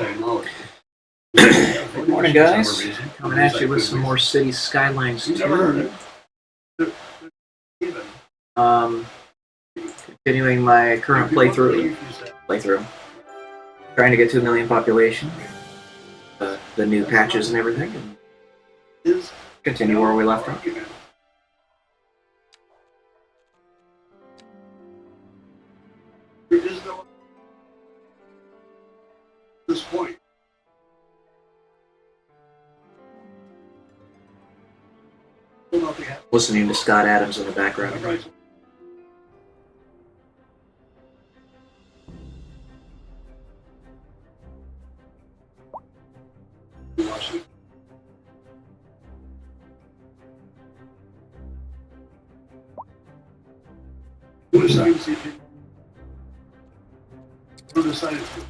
technology. Good morning, guys. Coming at you with some more City Skylines 2. Continuing my current playthrough. Trying to get to 1 million population. The new patches and everything. And continue where we left off. There is no this point. Listening to Scott Adams in the background. Who decided to? Who decided to?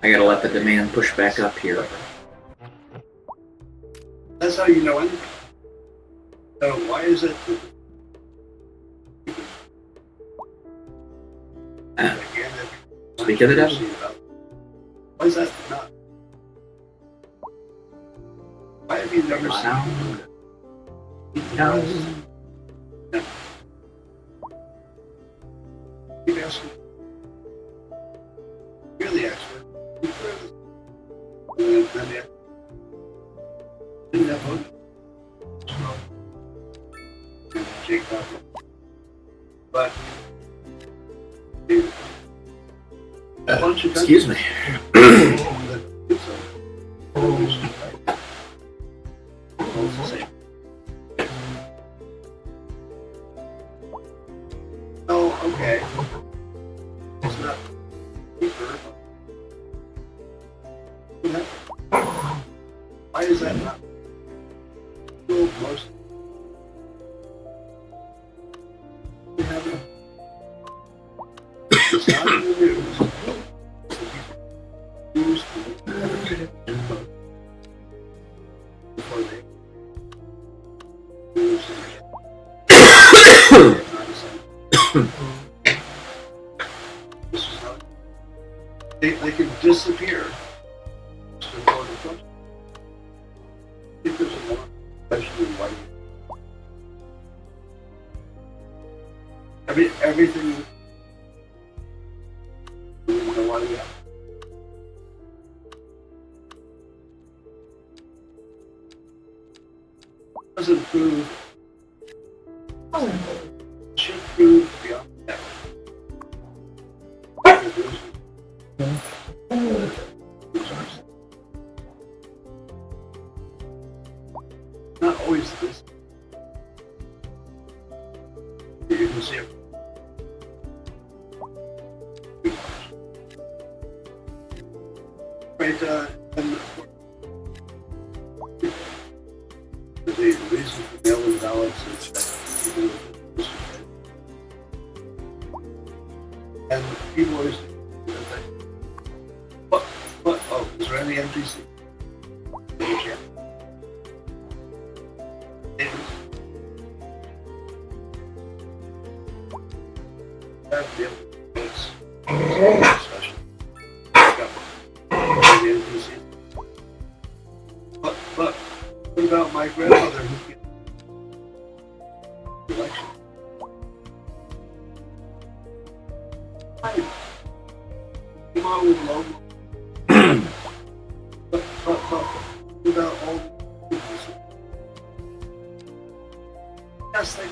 I gotta let the demand push back up here. That's how you know anything. So why is it that Speak of the devil. Why is that not? Why have you never seen it? Keep asking. You're the expert. And then the didn't have voted. Jake Buffett. But a bunch of Excuse me. Oh, okay. It's not cheaper. Why is that not? Most we have it. It's not in the news. News before they news this is not. They can disappear. Just before the question. I think there's a lot. Especially white. Everything. You know why we have. Doesn't prove. Should prove beyond that. Not always this. You can see it. Right, and the reason for mail-in ballots is that and people always think, what, oh, is there any NPC? Yeah. But what about my grandmother who gets the election? I came out with low. but without all the people. Yes, they do.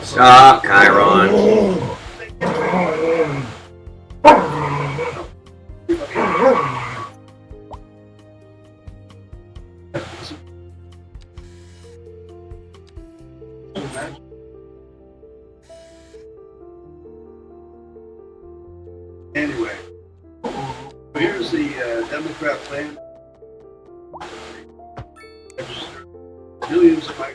Stop, Chiron. Anyway, here's the Democrat plan. Register millions of my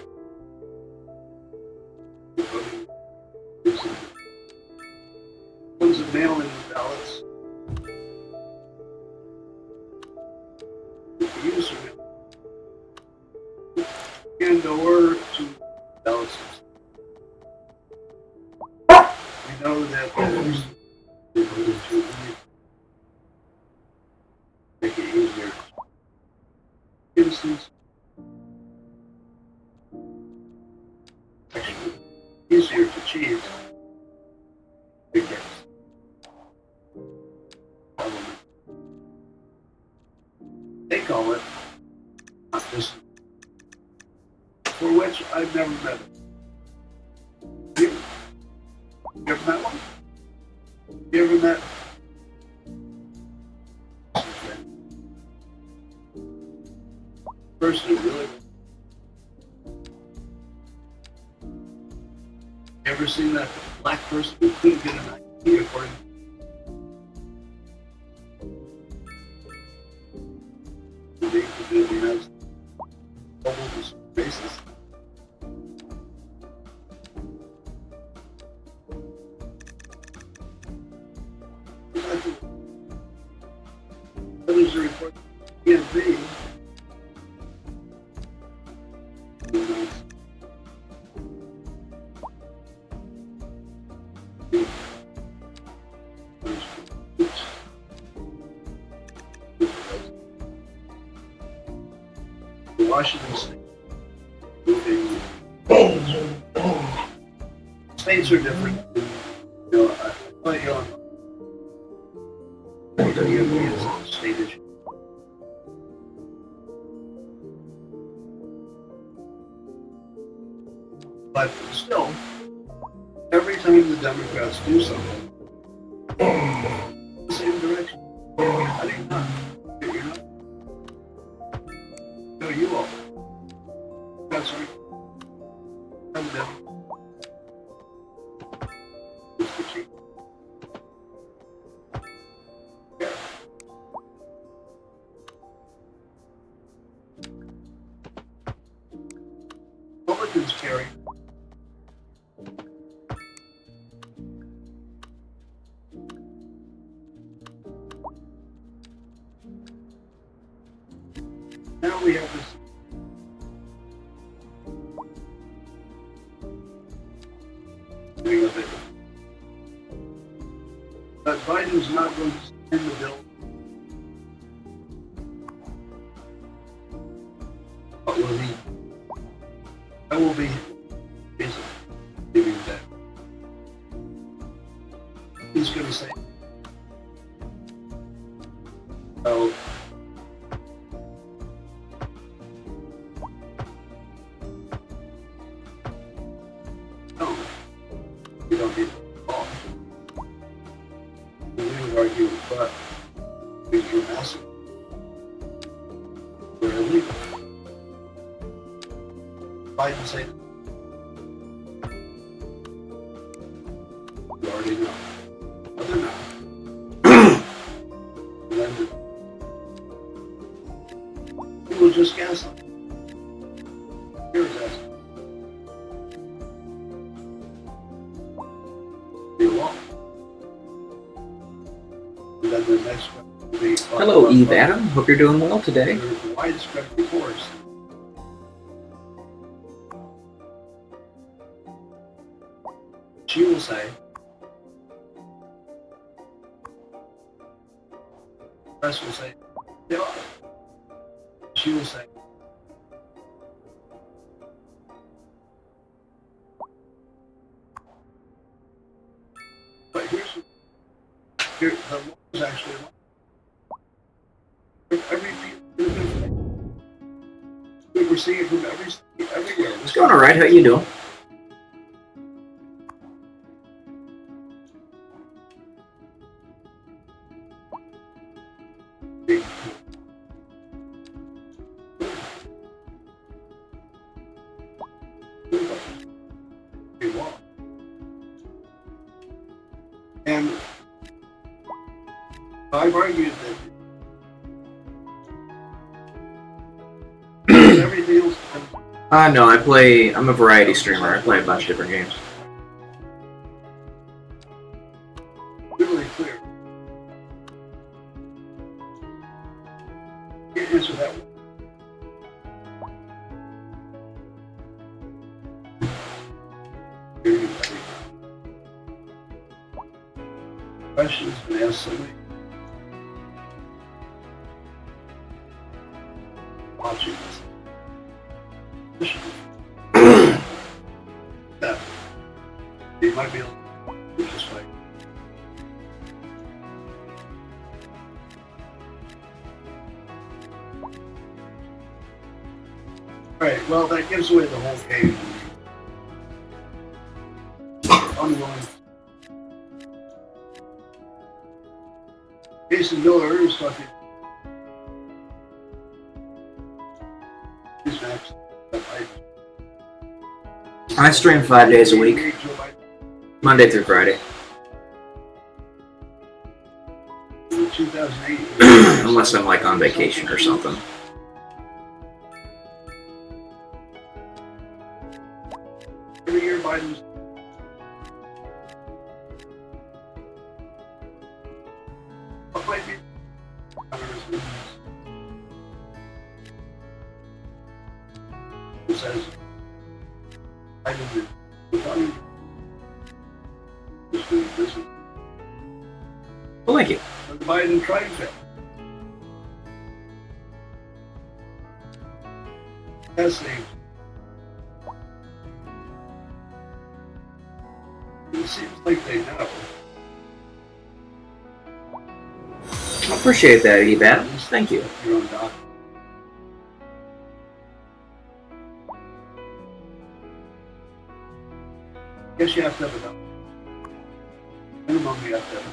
tons of mail-in ballots. Use and or to ballots We know that there's the ability to make it easier. For instance, actually easier to cheat against element. They call it this, for which I've never met it. You ever met one? You ever met? Person who really. Ever seen that black person who couldn't get an ID according to the United States? Almost racist. Others are reporting EMV. Washington State moving. States are different. You know, I thought you know, EMV is a state issue. But still, every time the Democrats do something, the same direction. How do you not? You're not. No, you all. That's right. I'm dead. It's the chief. Yeah. Republicans carry. Now we have this. Of it. But Biden's not going to send the bill. What will he? That will be basically giving that. He's going to say, "Oh, no, you don't need the law." We would argue, but these were massive. They're illegal. Biden said, "You already know." But they're not. And then people just gaslight. Here's that. Be law. And then the next one will be. Hello, Eve Adam. Hope you're doing well today. There's widespread reports. She will say, the press will say, they are. She will say, but here, the law is actually law. Every we're seeing it from everywhere. It's going all right. How you doing? And I've argued that everything else No, I'm a variety streamer. I play a bunch of different games. really clear. Can't answer that one. Questions been asked so many. Watching this. That you might be able to just like. Alright, well that gives away the whole game. Ongoing. Jason Miller is talking. His max. I stream 5 days a week, Monday through Friday. 2008. Unless I'm like on vacation or something. Every year Biden's what might be who says I didn't this is Well, thank you. the Biden trifecta. That's the it seems like they know. I appreciate that, Evan. Thank you. Your own doctor. Guess you have to have a doctor. Minimum you have to have a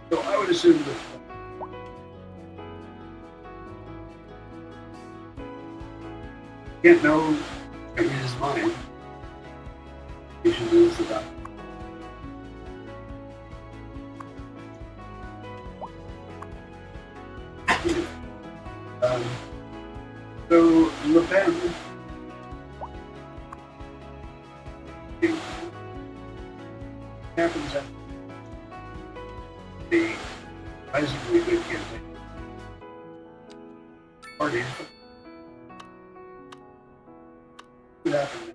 so I would assume that you can't know and read his mind. You should lose the doctor. So Le Pen happens at the surprisingly good campaign parties. What happened?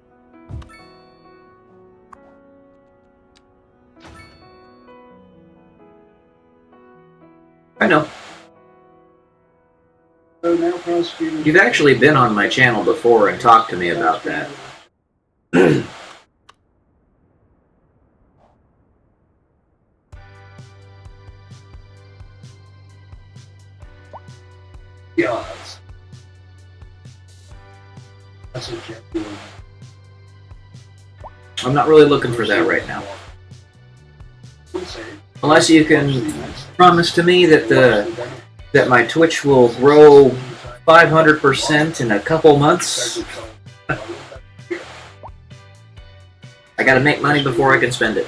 I know. So now prosecutors. You've actually been on my channel before and talked to me about that. The odds. That's a genuine. I'm not really looking for that right now. Unless you can promise to me that my Twitch will grow 500% in a couple months. I gotta make money before I can spend it.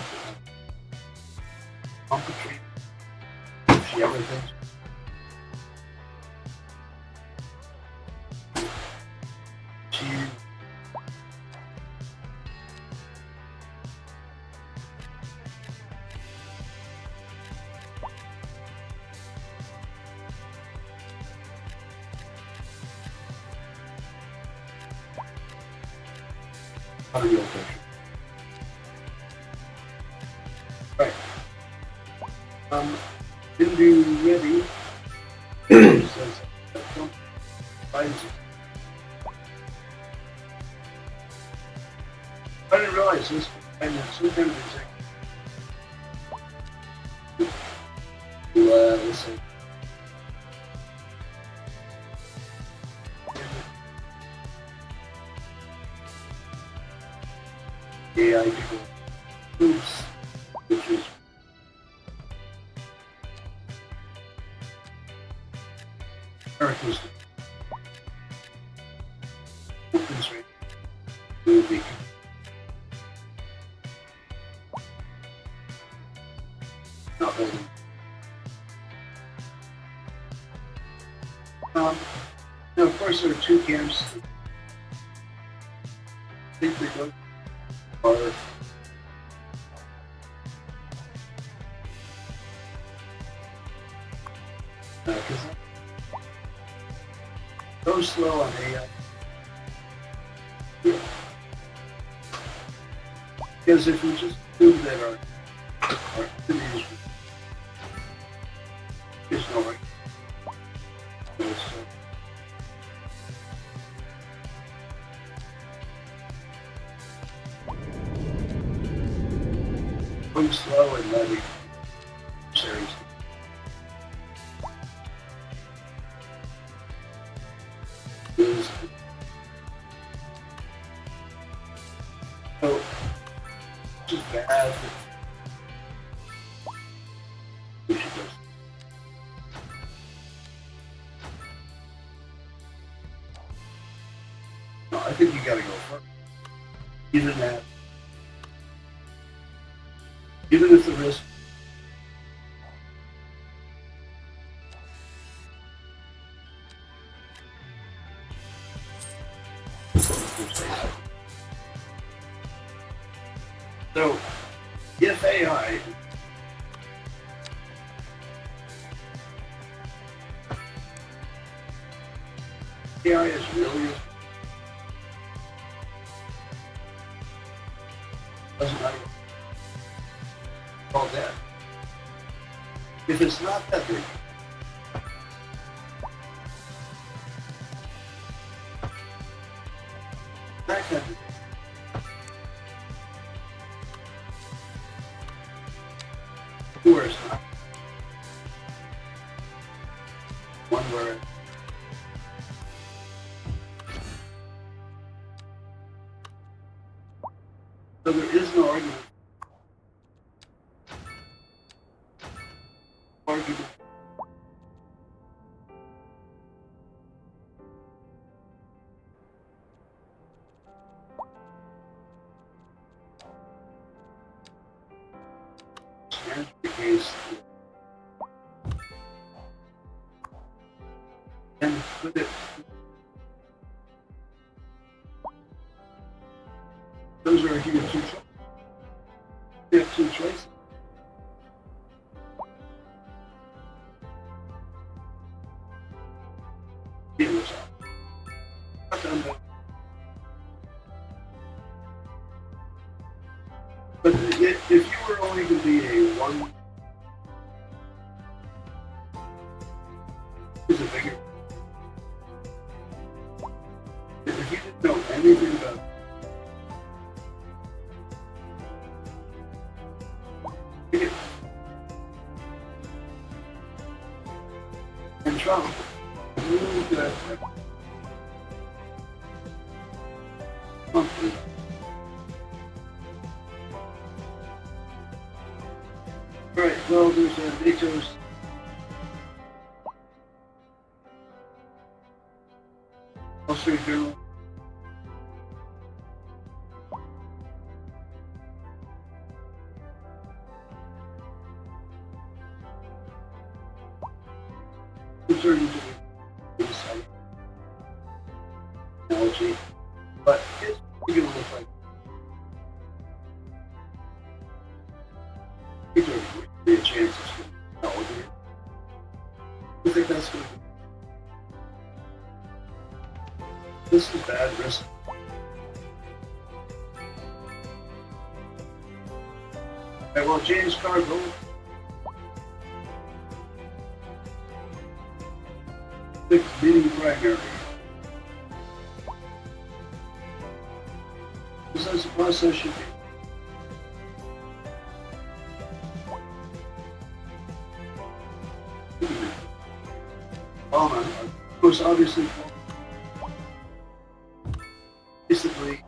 Right. Hindu ready. Says, don't find you. I didn't realize this, and it's so kind of let's see. AI people groups, which is characteristic. Opens rate will be not building. Now, of course, there are two camps. I think they go are Go slow on AI. Yeah. Because if we just assume that our activities is no right. Going slow and letting series. Is so just bad. We should just no, I think you gotta go first. Even that even if the risk so if AI is really doesn't matter all that. If it's not that big, that kind of where it's not one where so there is no argument. The case and put it those are here two choices. We have two choices. But if you were only going to be a one, is a bigger. If you didn't know anything about it, and Trump, really good at Trump is all right, well, there's a NATO's Officer General. Concerning to the technology, but it's going to look like it's going to be a chance it's going to technology. I think that's going to be. This is bad risk. Okay, well, James Cargill. Sixth meeting primary. This is the process should be. Of course, obviously, basically,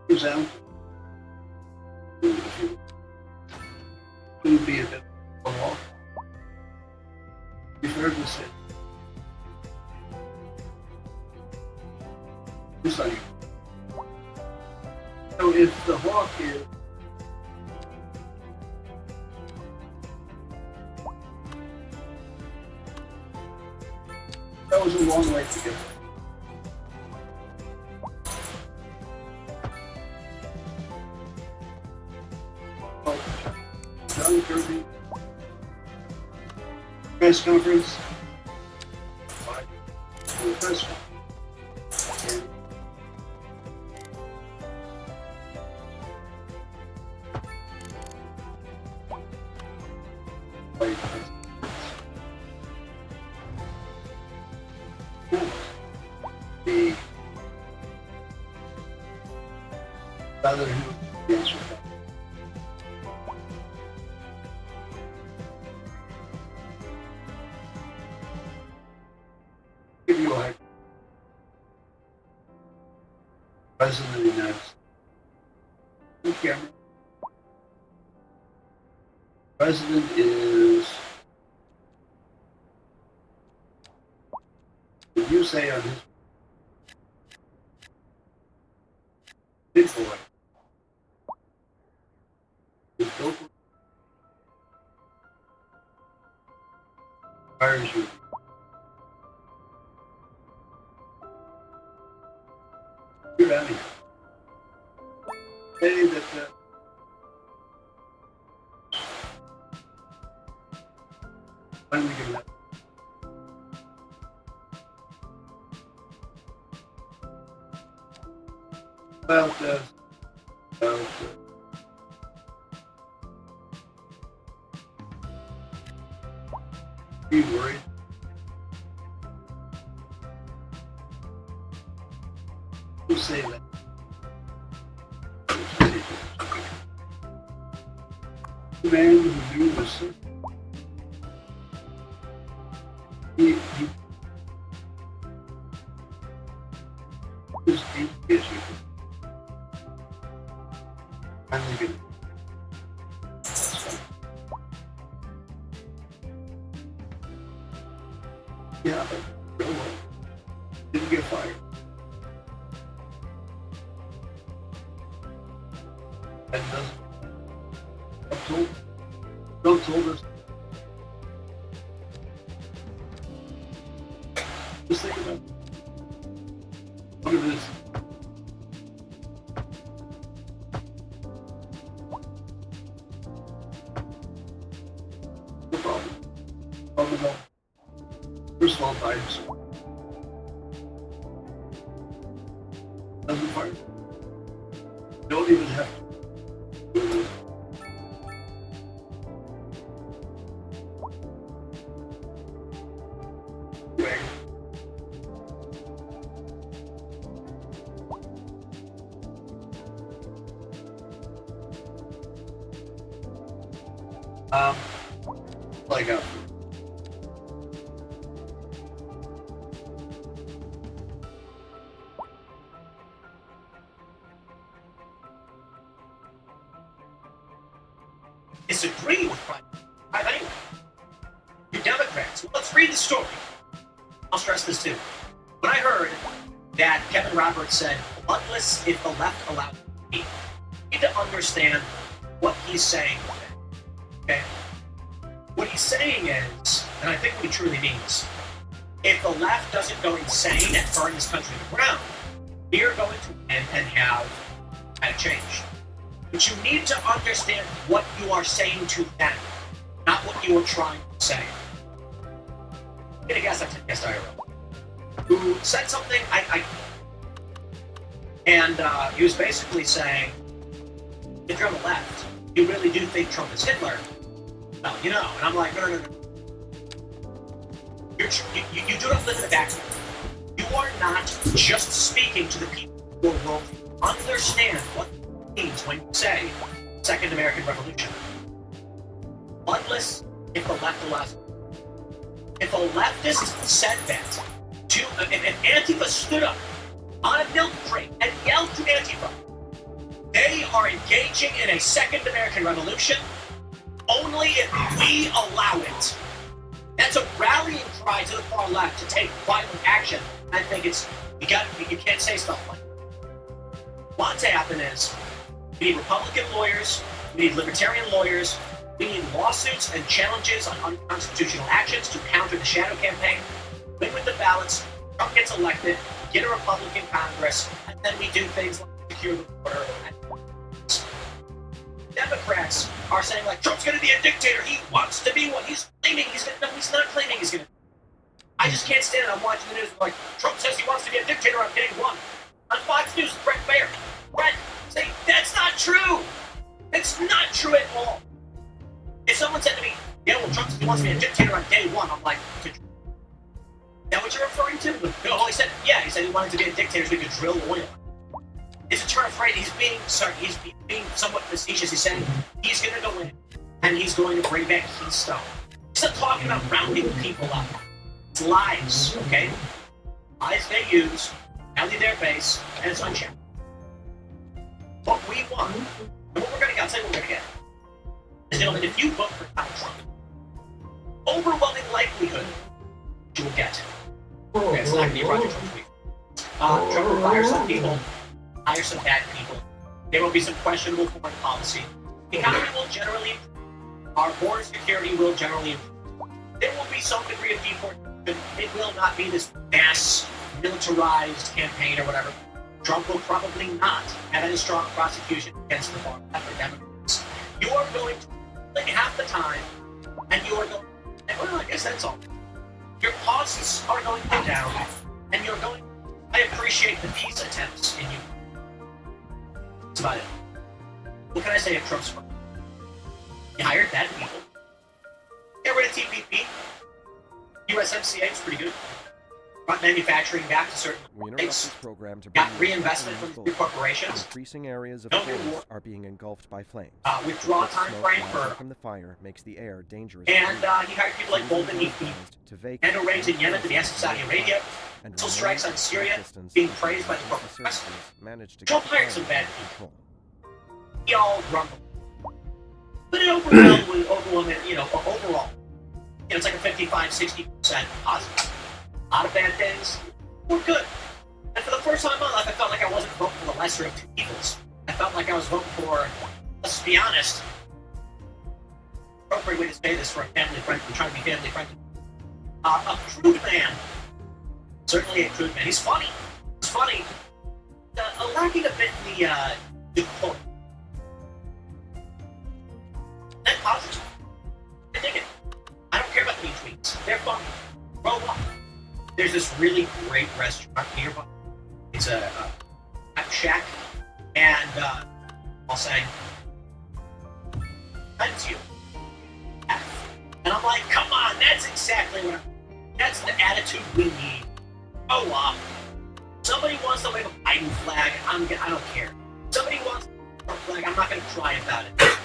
for example, could be a bit of you've heard me say this like so if the hawk is That was a long way to get there. Oh, John Kirby. Press conference. For the press conference. The rather than the answer that. Give you a President of the United States. Who camera? President is. Did you say on his big boy? His billboard requires you. Get out of here. Say that finally give that. About be worried. Who say that? The man who knew the sin. He was deep issue. Finally get it. Yeah, but no one didn't get fired. And Trump told us. Just think about it. One of his no problem. First of all, Biden's doesn't fire. Don't even have to do this. Anyway, like disagree with private. Anyway, you Democrats, let's read the story. I'll stress this too. When I heard that Kevin Roberts said, bloodless if the left allows me, you need to understand what he's saying. Okay? What he's saying is, and I think what he truly means, if the left doesn't go insane and burn this country to the ground, we are going to win and have a change. But you need to understand what you are saying to them, not what you are trying to say. I'm gonna guess that's a guest IRL who said something. He was basically saying, if you're on the left, you really do think Trump is Hitler. Well, you know, and I'm like, no. You do not live in a vacuum. You are not just speaking to the people who will understand what it means when you say Second American Revolution. Bloodless if the left allows it. If a leftist said that, if Antifa stood up on a milk crate and yelled to Antifa, they are engaging in a Second American Revolution only if we allow it. That's a rallying cry to the far left to take violent action. I think you can't say stuff like that. What's happened is we need Republican lawyers, we need libertarian lawyers, we need lawsuits and challenges on unconstitutional actions to counter the shadow campaign. win with the ballots, Trump gets elected, get a Republican Congress, and then we do things like secure the border. Democrats are saying, like, Trump's going to be a dictator. He wants to be what he's claiming. No, he's not claiming he's going to. I just can't stand it. I'm watching the news like, Trump says he wants to be a dictator on day one. On Fox News, Brett Baer. Brett saying, that's not true. It's not true at all. If someone said to me, yeah, well, Trump says he wants to be a dictator on day one, I'm like, is that what you're referring to? No, he said, yeah, he said he wanted to be a dictator so he could drill oil. It's a turn of phrase. He's being somewhat facetious. He's saying he's going to go in and he's going to bring back Keystone. He's not talking about rounding people up. It's lies, okay? Lies they use, rally their base, and it's unchecked. What we want, and what we're going to get, I'll tell you what we're going to get. Is, gentlemen, if you vote for Donald Trump, overwhelming likelihood you will get. Okay, it's not going to be Roger Trump's week. Trump will fire some people. Hire some bad people. There will be some questionable foreign policy. The economy will generally improve. Our border security will generally improve. There will be some degree of deportation. It will not be this mass militarized campaign or whatever. Trump will probably not have any strong prosecution against the bar for Democrats. You are going to like half the time, and you are going. Well, I guess that's all. Your costs are going to go down, and you're going. I appreciate the peace attempts in you. That's about it. What can I say of Trump's work? You hired bad people. Get rid of TPP. USMCA is pretty good. Brought manufacturing back to certain states. Got reinvestment from big corporations. Increasing areas of No forests new war. are being engulfed by flames. Withdraw time Smoke frame rising for. from the fire makes the air dangerous. And he hired people like Bolton, handle raids in Yemen to the S of Saudi Arabia. Missile strikes on Syria, being praised by the corporate press. Trump hired some bad people. We all grumble. But it overwhelming, overall, it's like a 55-60% positive. A lot of bad things, we're good. And for the first time in my life, I felt like I wasn't voting for the lesser of two evils. I felt like I was voting for, let's be honest, appropriate way to say this for a family friend, I'm trying to be family friendly. A crude man. Certainly a crude man. He's funny. He's funny. Lacking a bit in the decorum. And positive. I dig it. I don't care about the mean tweets. They're funny. Grow up. There's this really great restaurant nearby. It's a shack. And I'll say, thank you. And I'm like, come on, that's exactly that's the attitude we need. Grow up. Somebody wants to wave a Biden flag, I don't care. Somebody wants a flag, I'm not going to cry about it.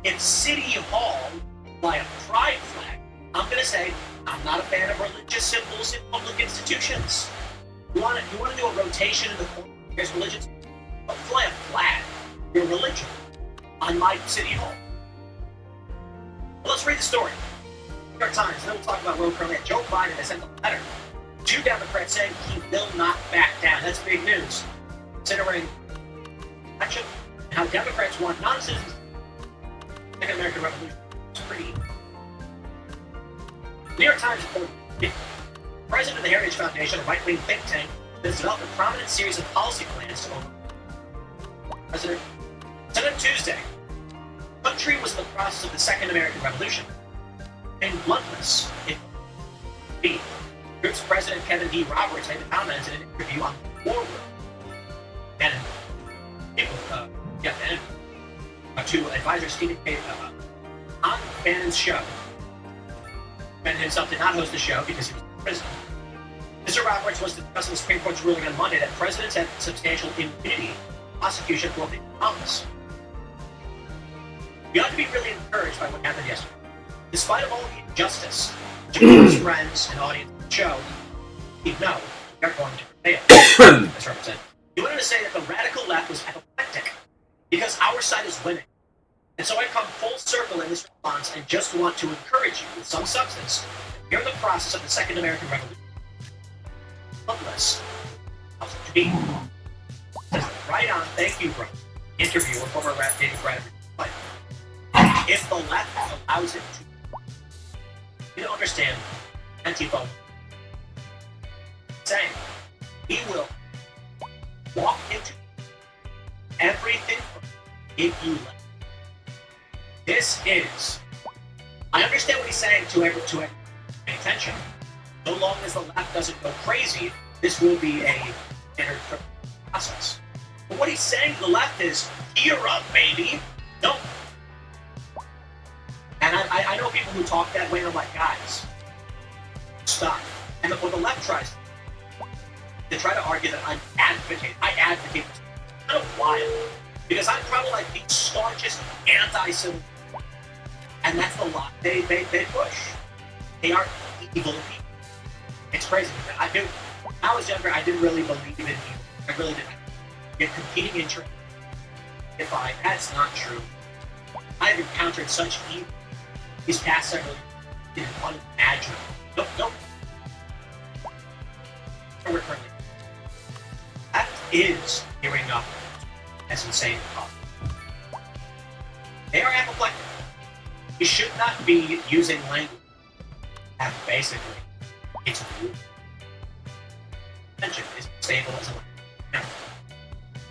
If City Hall fly a pride flag, I'm going to say, I'm not a fan of religious symbols in public institutions. You want to do a rotation in the corner? Here's religions. Don't fly a flag, your religion, on my City Hall. Well, let's read the story. New York Times, and then we'll talk about road permit. Joe Biden has sent a letter to Democrats saying he will not back down. That's big news, considering election and how Democrats want non-citizens. Like American Revolution. It's pretty. New York Times reported, President of the Heritage Foundation, a right-wing think tank, has developed a prominent series of policy plans to overcome. President said on Tuesday, the country was in the process of the Second American Revolution. And bluntness, the group's president Kevin D. Roberts made the comments in an interview on the War Room. And to advisor Stephen K. On Bannon's show. Bannon himself did not host the show because he was in prison. Mr. Roberts was discussing the Supreme Court's ruling on Monday that presidents have substantial immunity in prosecution for the promise. We ought to be really encouraged by what happened yesterday. Despite of all the injustice, to his friends and audience of the show, we know we are going to prevail. Mr. Representative. He wanted to say that the radical left was apoplectic because our side is winning. And so I come full circle in this response and just want to encourage you with some substance. You're in the process of the Second American Revolution. Nonetheless, to be right on, thank you, bro. Interview with former David Bradford. But if the left allows it to, you don't understand Antifa. he will walk into everything if you let. This is. I understand what he's saying to everyone pay attention. So long as the left doesn't go crazy, this will be a standard process. But what he's saying to the left is, gear up, baby. No. And I know people who talk that way, and I'm like, guys, stop. And what the left tries to try to argue that I advocate this. It's kind of wild. Because I'm probably like the staunchest anti-civil. And that's the lie they push. They are evil people. It's crazy. When I was younger, I didn't really believe in evil. I really didn't. Get competing interests. That's not true. I've encountered such evil these past several years. It's unimaginable. Nope. We're currently. That is gearing up as insane as possible. They are apoplectic. You should not be using language that basically it's rude. Attention is stable as a language.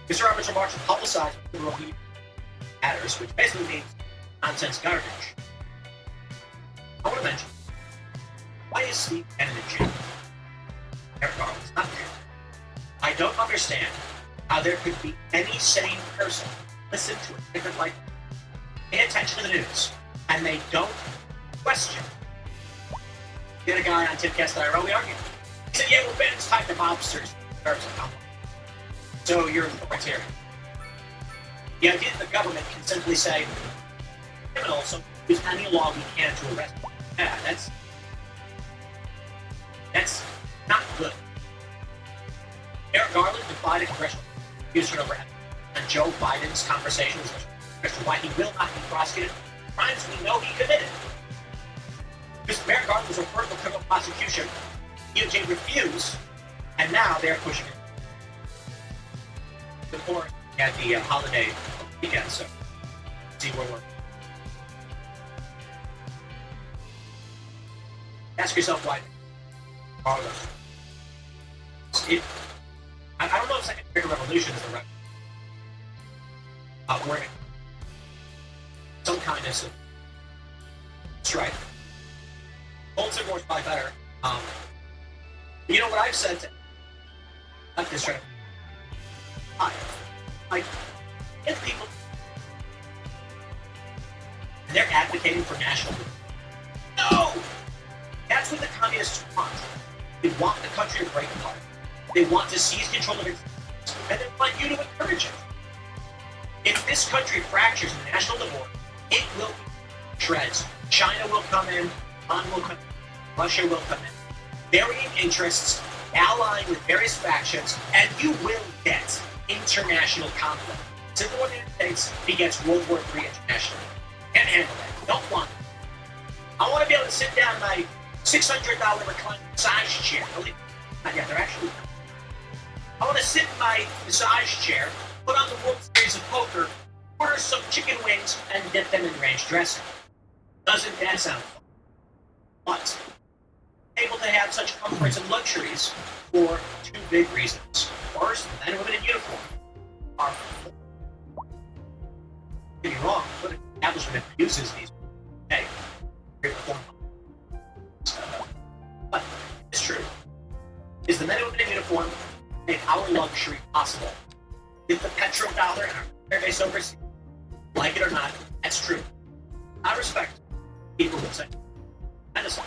Mr. Roberts' remarks are publicized with liberal media matters, which basically means nonsense garbage. I want to mention, why is Steve Bannon in jail? Eric Garland's not there. I don't understand how there could be any sane person listen to a different like pay attention to the news, and they don't question. We had a guy on Timcast.io, we argued. He said, yeah, well, Bannon's tied to mobsters. So you're authoritarian. The idea that the government can simply say, criminal, so use any law we can to arrest them. Yeah, that's not good. Eric Garland defied a congressional user over and Joe Biden's conversation with why he will not be prosecuted for crimes we know he committed. Because Eric Garland was referred for criminal prosecution, DOJ refused, and now they're pushing it. Before we had the holiday weekend, so see where we're. Ask yourself why. I don't know if second trigger revolution is the right. We're some kind of strife. Bolts are more by better. You know what I've said to like this right. Like, if people and they're advocating for national no! That's what the communists want. They want the country to break apart. They want to seize control of it, and they want you to encourage it. If this country fractures in national divorce, it will be shreds. China will come in, Iran will come in, Russia will come in. Varying interests, allying with various factions, and you will get international conflict. Civil War in the United States begets World War III internationally. Can't handle that. Don't want it. I want to be able to sit down in my $600 reclining massage chair. Not yet, they're actually. I want to sit in my massage chair, put on the World Series of Poker, order some chicken wings, and dip them in ranch dressing. Doesn't that sound fun? But able to have such comforts and luxuries for two big reasons. First, men and women in uniform are. Don't get me wrong, but the establishment abuses these. Hey, but it's true. Is the men and women in uniform make our luxury possible? Is the petrodollar and our air base overseas, like it or not, that's true. I respect people who say medicine.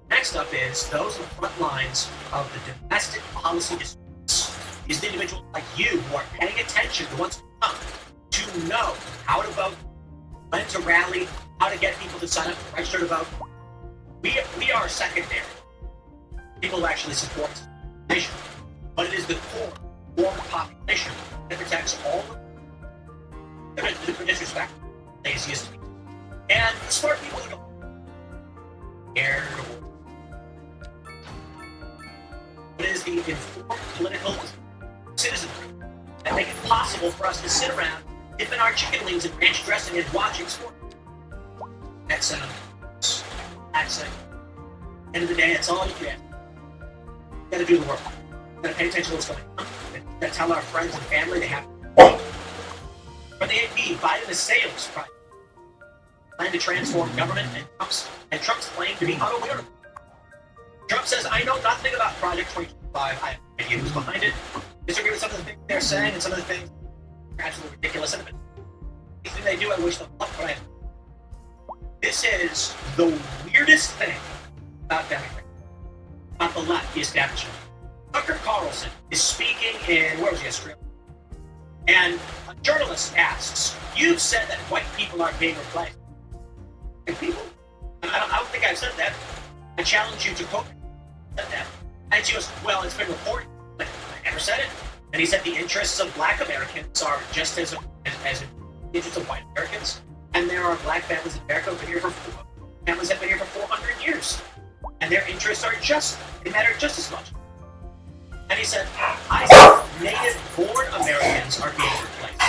Next up is those on the front lines of the domestic policy disputes. These individuals like you who are paying attention to what's going on, to know how to vote, when to rally, how to get people to sign up to register to vote. We are secondary. People who actually support the nation. But it is the core form of population that protects all of them. The disrespect, laziest people. And smart people who don't care. It is the informed political citizenry that make it possible for us to sit around, dipping our chicken wings in ranch dressing and watching sport. That's it. End of the day, that's all you get. You gotta do the work. Gotta pay attention to what's going on. Gotta tell our friends and family they have. For the AP, Biden assails plan to transform government and Trump's claim to be unaware of it. Trump says, I know nothing about Project 2025. I have no idea who's behind it. Disagree with some of the things they're saying and some of the things are absolutely ridiculous. And anything they do, I wish them luck, but this is the weirdest thing about Democrats, about the left, the establishment. Tucker Carlson is speaking in, where was he, Australia? And a journalist asks, you've said that white people are being replaced. White people? I don't think I've said that. I challenge you to quote me. Said that. And she goes, well, it's been reported. Like, I never said it. And he said the interests of black Americans are just as the interests of white Americans. And there are black families in America who have been here families have been here for 400 years. And their interests are they matter just as much. And he said, I said native-born Americans are being replaced.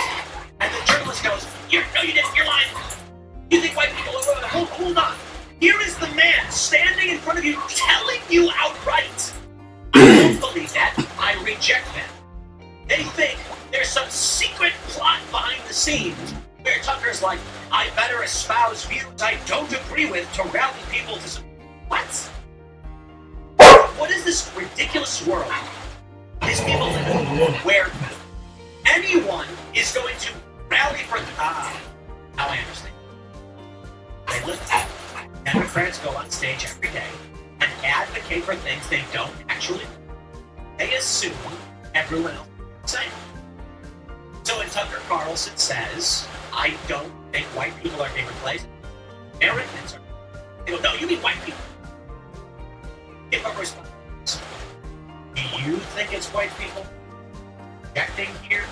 And the journalist goes, no, you didn't, you're lying. You think white people are, hold on. Here is the man standing in front of you telling you outright. I don't believe that. I reject that. They think there's some secret plot behind the scenes where Tucker's like, I better espouse views I don't agree with to rally people to... What? What is this ridiculous world these people live in where anyone is going to rally for... now I understand. They live that. Democrats go on stage every day and advocate for things they don't actually do. They assume everyone else is the same. So when Tucker Carlson says, I don't think white people are being replaced, Americans are. They go, no, you mean white people. Give a response. Do you think it's white people objecting here?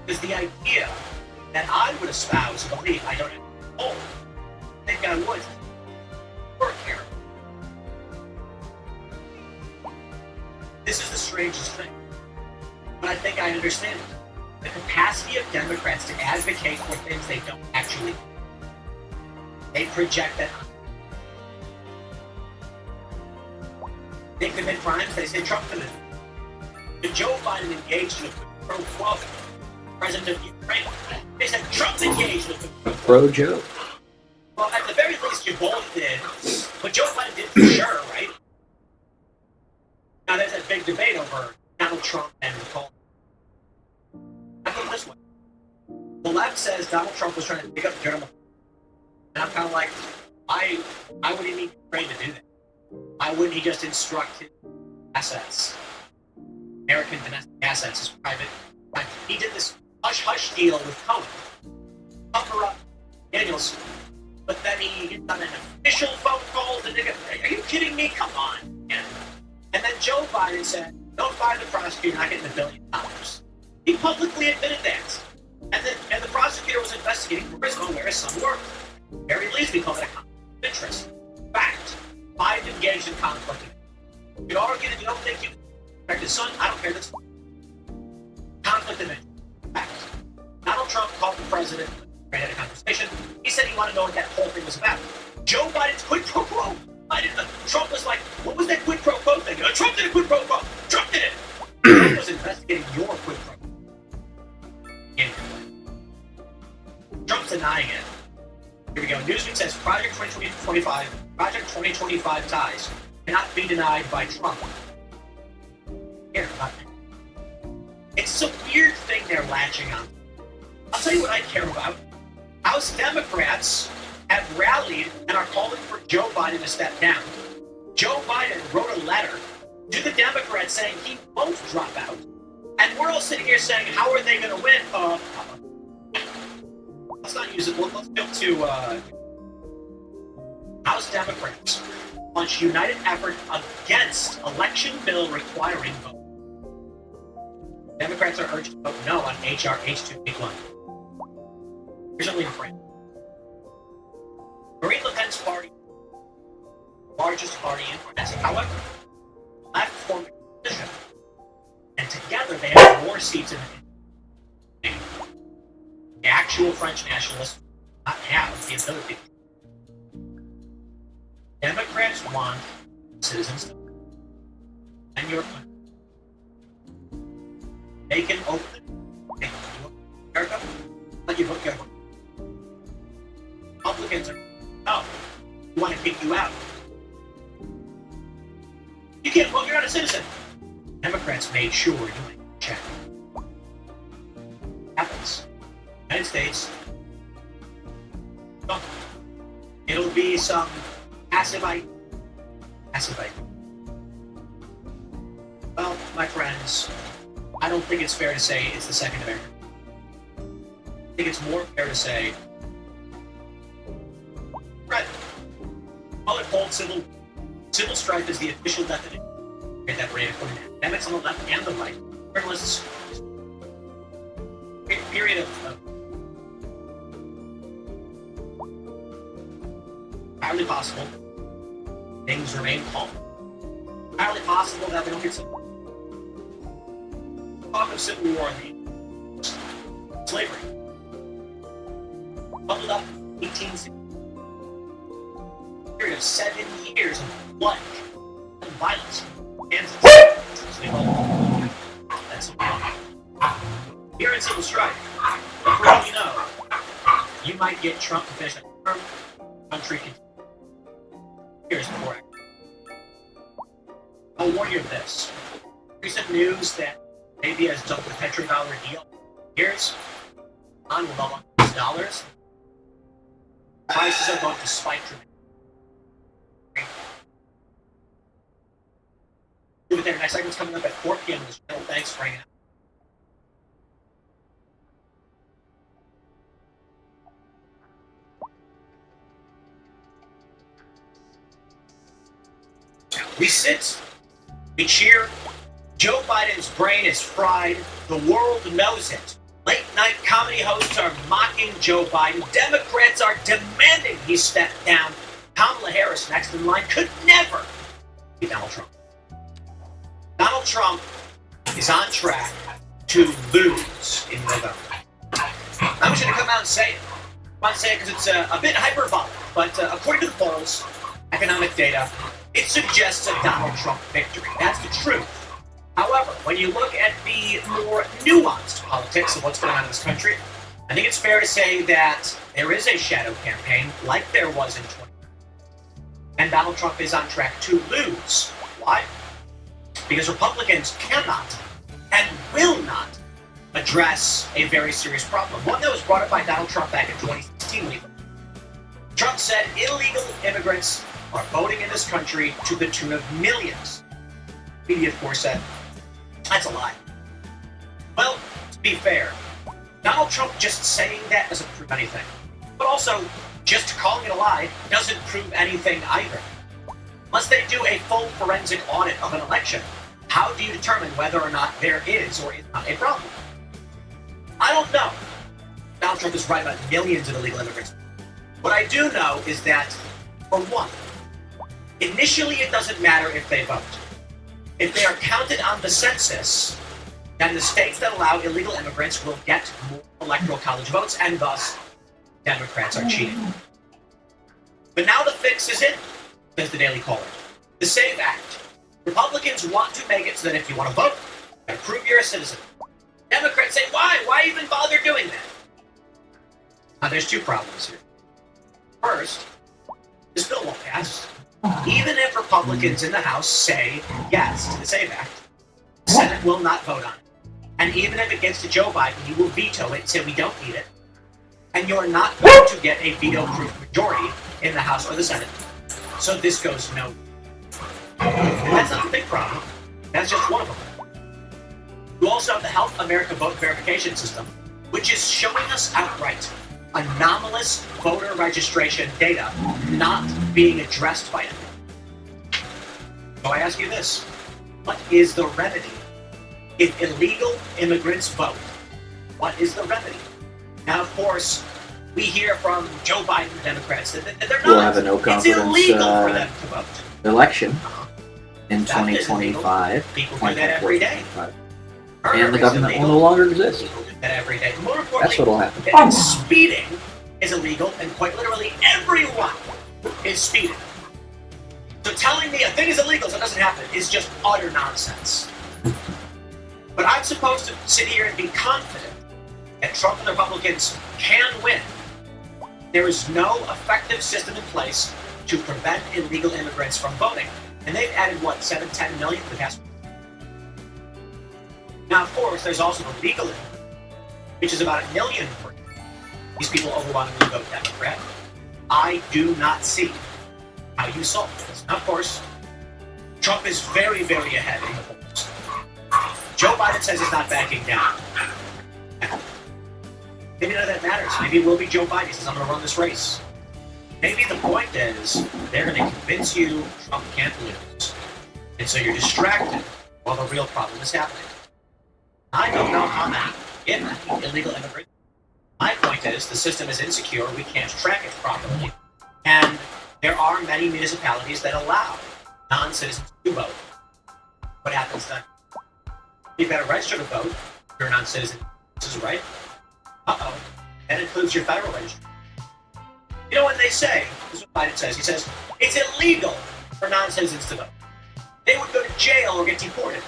Because the idea that I would espouse and believe I don't have to hold, I think I would. Work here. This is the strangest thing. But I think I understand it. The capacity of Democrats to advocate for things they don't actually do. They project that. They commit crimes, they say Trump committed. If Joe Biden engaged in a pro quo, president of Ukraine, they said Trump engaged with the Pro Joe. Well, at the very least, you both did. But Joe Biden did for sure, right? Now, there's that big debate over Donald Trump and Nicole. I put it this way. The left says Donald Trump was trying to pick up dirt on the... And I'm kind of like, why would he need Ukraine to do that? Why wouldn't he just instruct his assets? American domestic assets, his private... He did this hush-hush deal with Cohen. Cover up Daniels. But then he got an official phone call to nigga. Are you kidding me? Come on. Yeah. And then Joe Biden said, notify the prosecutor not getting $1 billion. He publicly admitted that. And the prosecutor was investigating Burisma where his son worked. At the very least, we call that a conflict of interest. Fact. Biden engaged in conflict of interest. You argue that you don't think you can protect his son. I don't care. That's conflict of interest. Fact. Donald Trump called the president. They had a conversation. He said he wanted to know what that whole thing was about. Joe Biden's quid pro quo. Trump was like, what was that quid pro quo thing? Trump did a quid pro quo. Trump did it. Trump was investigating your quid pro quo. Trump's denying it. Here we go. Newsweek says Project 2025 ties cannot be denied by Trump. Here, it's a weird thing they're latching on. I'll tell you what I care about. House Democrats have rallied and are calling for Joe Biden to step down. Joe Biden wrote a letter to the Democrats saying he won't drop out. And we're all sitting here saying, how are they going to win? Let's not use it. Let's go to House Democrats launch united effort against election bill requiring vote. Democrats are urged to vote no on H.R. H281. Here's a lead frame. Marine Le Pen's party, largest party in France. However, left formed a coalition, and together they have more seats in the actual French nationalists do not have the ability. Democrats want citizens to and your country. they can open it. They can look at America, let you look at it. Republicans are, oh, we want to kick you out. You can't vote, you're not a citizen. Democrats made sure you make a check. Happens. United States. Oh, it'll be some passive. Well, my friends, I don't think it's fair to say it's the Second American. I think it's more fair to say, right, call it cold civil strife is the official definition that ran according to academics on the left and the right, journalists. A period of entirely possible things remain calm. Entirely possible that we don't get some talk of civil war and the slavery. Bubbled up in 1860. A period of 7 years of blood and violence. Kansas. That's here in civil strife. For all you know, you might get Trump to finish a term. Country can. Here's before. I'll warn you of this. Recent news that maybe has done the petrodollar deal. Here's on with all $100. Prices are going to spike dramatically. Do it there. Next segment's coming up at 4 p.m. on this channel. Thanks for hanging out. We sit, we cheer. Joe Biden's brain is fried. The world knows it. Late night comedy hosts are mocking Joe Biden. Democrats are demanding he step down. Kamala Harris, next in line, could never be Donald Trump. Donald Trump is on track to lose in November. I'm just going to come out and say it. I'm not saying it because it's a bit hyperbolic, but according to the polls, economic data, it suggests a Donald Trump victory. That's the truth. However, when you look at the more nuanced politics of what's going on in this country, I think it's fair to say that there is a shadow campaign like there was in 2020. And Donald Trump is on track to lose. Why? Because Republicans cannot and will not address a very serious problem. One that was brought up by Donald Trump back in 2016. Trump said illegal immigrants are voting in this country to the tune of millions. Media, of course, said that's a lie. Well, to be fair, Donald Trump just saying that doesn't prove anything. But also, just calling it a lie doesn't prove anything either. Unless they do a full forensic audit of an election, how do you determine whether or not there is or is not a problem? I don't know. Donald Trump is right about millions of illegal immigrants. What I do know is that, for one, initially it doesn't matter if they vote. If they are counted on the census, then the states that allow illegal immigrants will get more electoral college votes, and thus Democrats are cheating. But now the fix is in, says the Daily Caller. The SAVE Act. Republicans want to make it so that if you want to vote, you gotta prove you're a citizen. Democrats say, why? Why even bother doing that? Now there's two problems here. First, this bill won't pass. Even if Republicans in the House say yes to the SAVE Act, the Senate will not vote on it. And even if it gets to Joe Biden, he will veto it and say we don't need it. And you're not going to get a veto-proof majority in the House or the Senate. So this goes no. And that's not the big problem. That's just one of them. You also have the Help America Vote Verification System, which is showing us outright anomalous voter registration data not being addressed by it. So I ask you this, what is the remedy? If illegal immigrants vote, what is the remedy? Now, of course, we hear from Joe Biden Democrats that they're not. We'll have a no It's confidence illegal for them to vote. election in That is illegal. 2025. People do that every day. 2025. Murder And the is government will illegal. no longer exist. People do that every day. More That's importantly, what'll happen. and speeding is illegal, and quite literally everyone is speeding. So telling me a thing is illegal so it doesn't happen is just utter nonsense. But I'm supposed to sit here and be confident that Trump and the Republicans can win. There is no effective system in place to prevent illegal immigrants from voting. And they've added, 7-10 million in the past. Now, of course, there's also the legal immigrant, which is about 1 million per year. These people overwhelmingly vote Democrat. I do not see how you solve this. Now, of course, Trump is very, very ahead in the polls. Joe Biden says he's not backing down. Maybe none of that matters. Maybe it will be Joe Biden. He says, I'm going to run this race. Maybe the point is they're going to convince you Trump can't lose. And so you're distracted while the real problem is happening. I don't know how many, if any, illegal immigrants. My point is the system is insecure. We can't track it properly. And there are many municipalities that allow non-citizens to vote. What happens then? You've got to register to vote if you're a non-citizen. This is right. Uh-oh. That includes your federal registry. You know what they say? This is what Biden says. He says, it's illegal for non-citizens to vote. They would go to jail or get deported.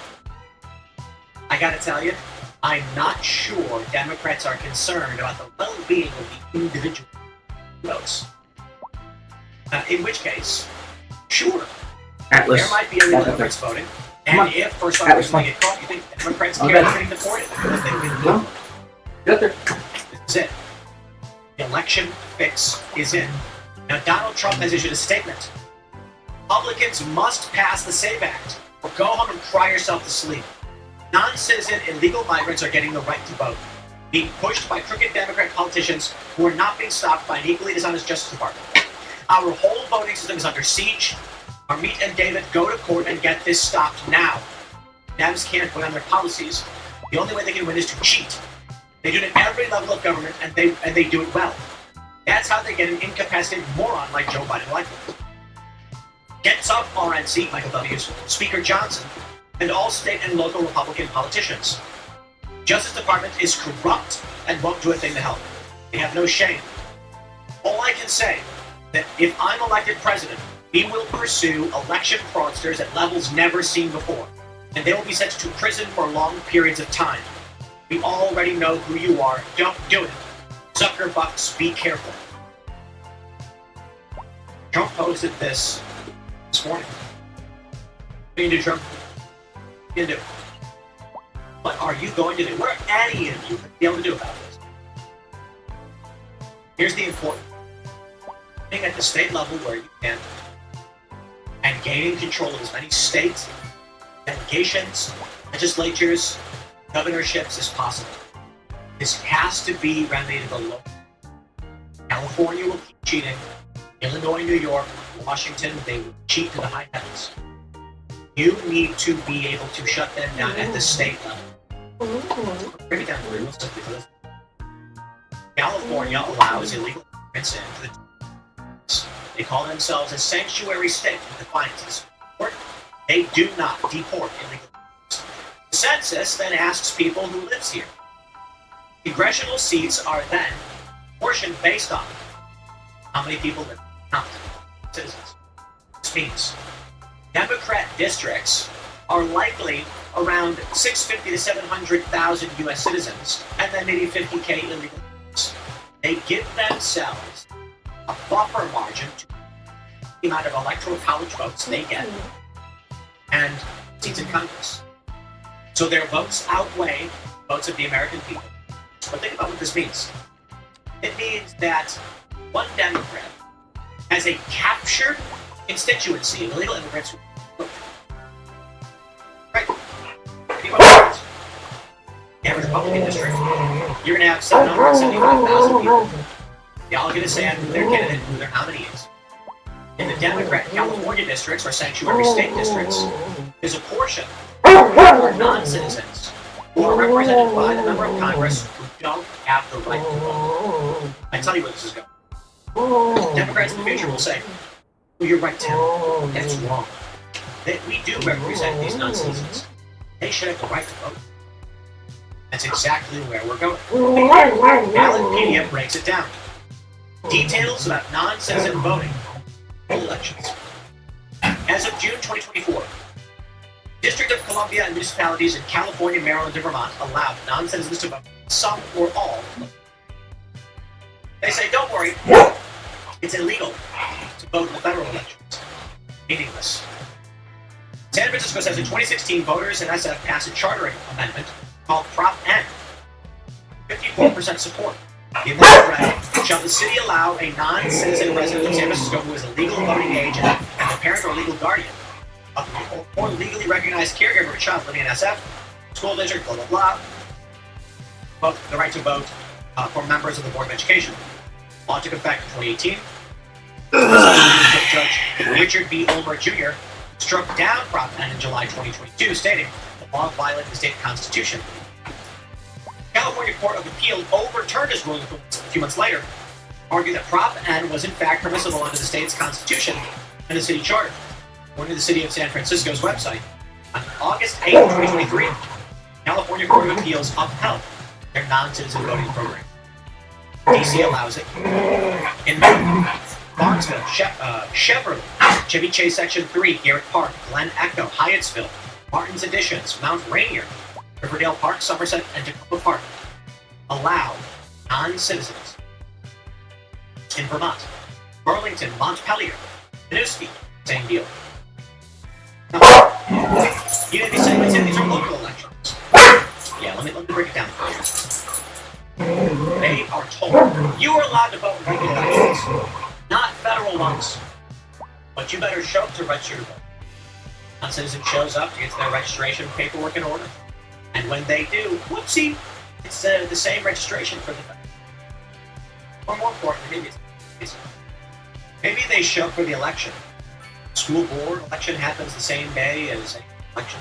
I gotta tell you, I'm not sure Democrats are concerned about the well-being of the individual who votes. In which case, sure, Atlas. there might be illegal immigrants voting. And if for some reason they get caught, you think Democrats care about getting deported? Because they win the vote. Get there. This is it. The election fix is in. Now, Donald Trump has issued a statement. Republicans must pass the SAVE Act or go home and cry yourself to sleep. Non-citizen illegal migrants are getting the right to vote, being pushed by crooked Democrat politicians who are not being stopped by an equally dishonest Justice Department. Our whole voting system is under siege. Armit and David go to court and get this stopped now. Dems can't win on their policies. The only way they can win is to cheat. They do it at every level of government, and they do it well. That's how they get an incapacitated moron like Joe Biden elected. Gets up, RNC, Michael W.'s, Speaker Johnson, and all state and local Republican politicians. Justice Department is corrupt and won't do a thing to help. They have no shame. All I can say that if I'm elected president, we will pursue election fraudsters at levels never seen before, and they will be sent to prison for long periods of time. We already know who you are. Don't do it. Zuckerbucks, be careful. Trump posted this morning. What are you going to do, Trump? What are you going to do? What are you going to do? What are any of you going to be able to do about this? Here's the important thing at the state level where you can, and gaining control of as many states, delegations, legislatures, governorships as possible. This has to be remedied at the local. California will keep cheating. Illinois, New York, Washington, they will cheat to the high heavens. You need to be able to shut them down at the state level. Bring it down real simply for this. California allows illegal immigrants into the They call themselves a sanctuary state in defiance of this court. They do not deport illegal immigrants. The census then asks people who lives here. Congressional seats are then portioned based on how many people live, not citizens. This means Democrat districts are likely around 650 to 700,000 U.S. citizens, and then maybe 50K illegal immigrants. They give themselves a buffer margin to the amount of electoral college votes they get and seats in Congress. So their votes outweigh votes of the American people. But think about what this means. It means that one Democrat has a captured constituency of illegal immigrants who vote. Right? The average Republican district, you're going to have 775,000 people. They all get a say on who their candidate, who their nominee is. In the Democrat California districts, or sanctuary state districts, there's a portion who are non-citizens who are represented by the member of Congress who don't have the right to vote. I tell you where this is going. Democrats in the future will say, oh, you're right, Tim. That's wrong. That we do represent these non-citizens. They should have the right to vote. That's exactly where we're going. Allen breaks it down. Details about non-citizen voting in elections. As of June 2024, District of Columbia Columbia, and municipalities in California, Maryland, and Vermont allowed non-citizens to vote some or all. They say, don't worry, it's illegal to vote in the federal elections. Meaningless. San Francisco says in 2016, voters in SF passed a chartering amendment called Prop N. 54% support. The amendment read, shall the city allow a non-citizen resident of San Francisco who is a legal voting age and the parent or legal guardian or legally recognized caregiver of a child living in SF, school district, blah, blah, blah, vote, the right to vote for members of the Board of Education. Law took effect in 2018. Judge Richard B. Ulmer Jr. struck down Prop N in July 2022, stating the law violated the state constitution. California Court of Appeal overturned his ruling a few months later, argued that Prop N was in fact permissible under the state's constitution and the city charter. According to the City of San Francisco's website, on August 8, 2023, California Court of Appeals upheld their non-citizen voting program. DC allows it. In Barnesville, Cheverly, Chevy Chase Section 3, Garrett Park, Glen Echo, Hyattsville, Martin's Additions, Mount Rainier, Riverdale Park, Somerset, and Tacoma Park allow non-citizens. In Vermont, Burlington, Montpelier, Winooski, same deal. Now, you may be saying that these are local elections. Yeah, let me break it down for you. They are told you are allowed to vote in local elections, not federal ones. But you better show up to register to vote. Non-citizen shows up to get their registration paperwork in order. And when they do, whoopsie, it's the same registration for the federal. Or more importantly, maybe they show up for the election. School board election happens the same day as an election.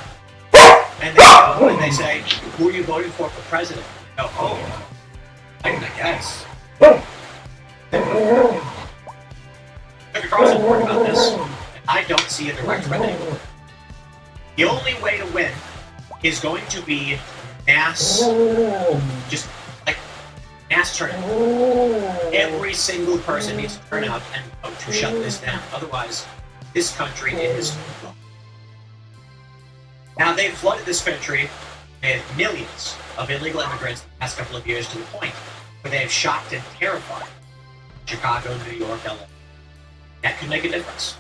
And they go and they say, who are you voting for president? Oh, I guess. Dr. Carlson warned about this, and I don't see a direct remedy. The only way to win is going to be mass, just like mass turnout. Every single person needs to turn out and vote to shut this down. Otherwise, this country is gone. Now, they've flooded this country with millions of illegal immigrants the past couple of years to the point where they have shocked and terrified Chicago, New York, LA. That could make a difference.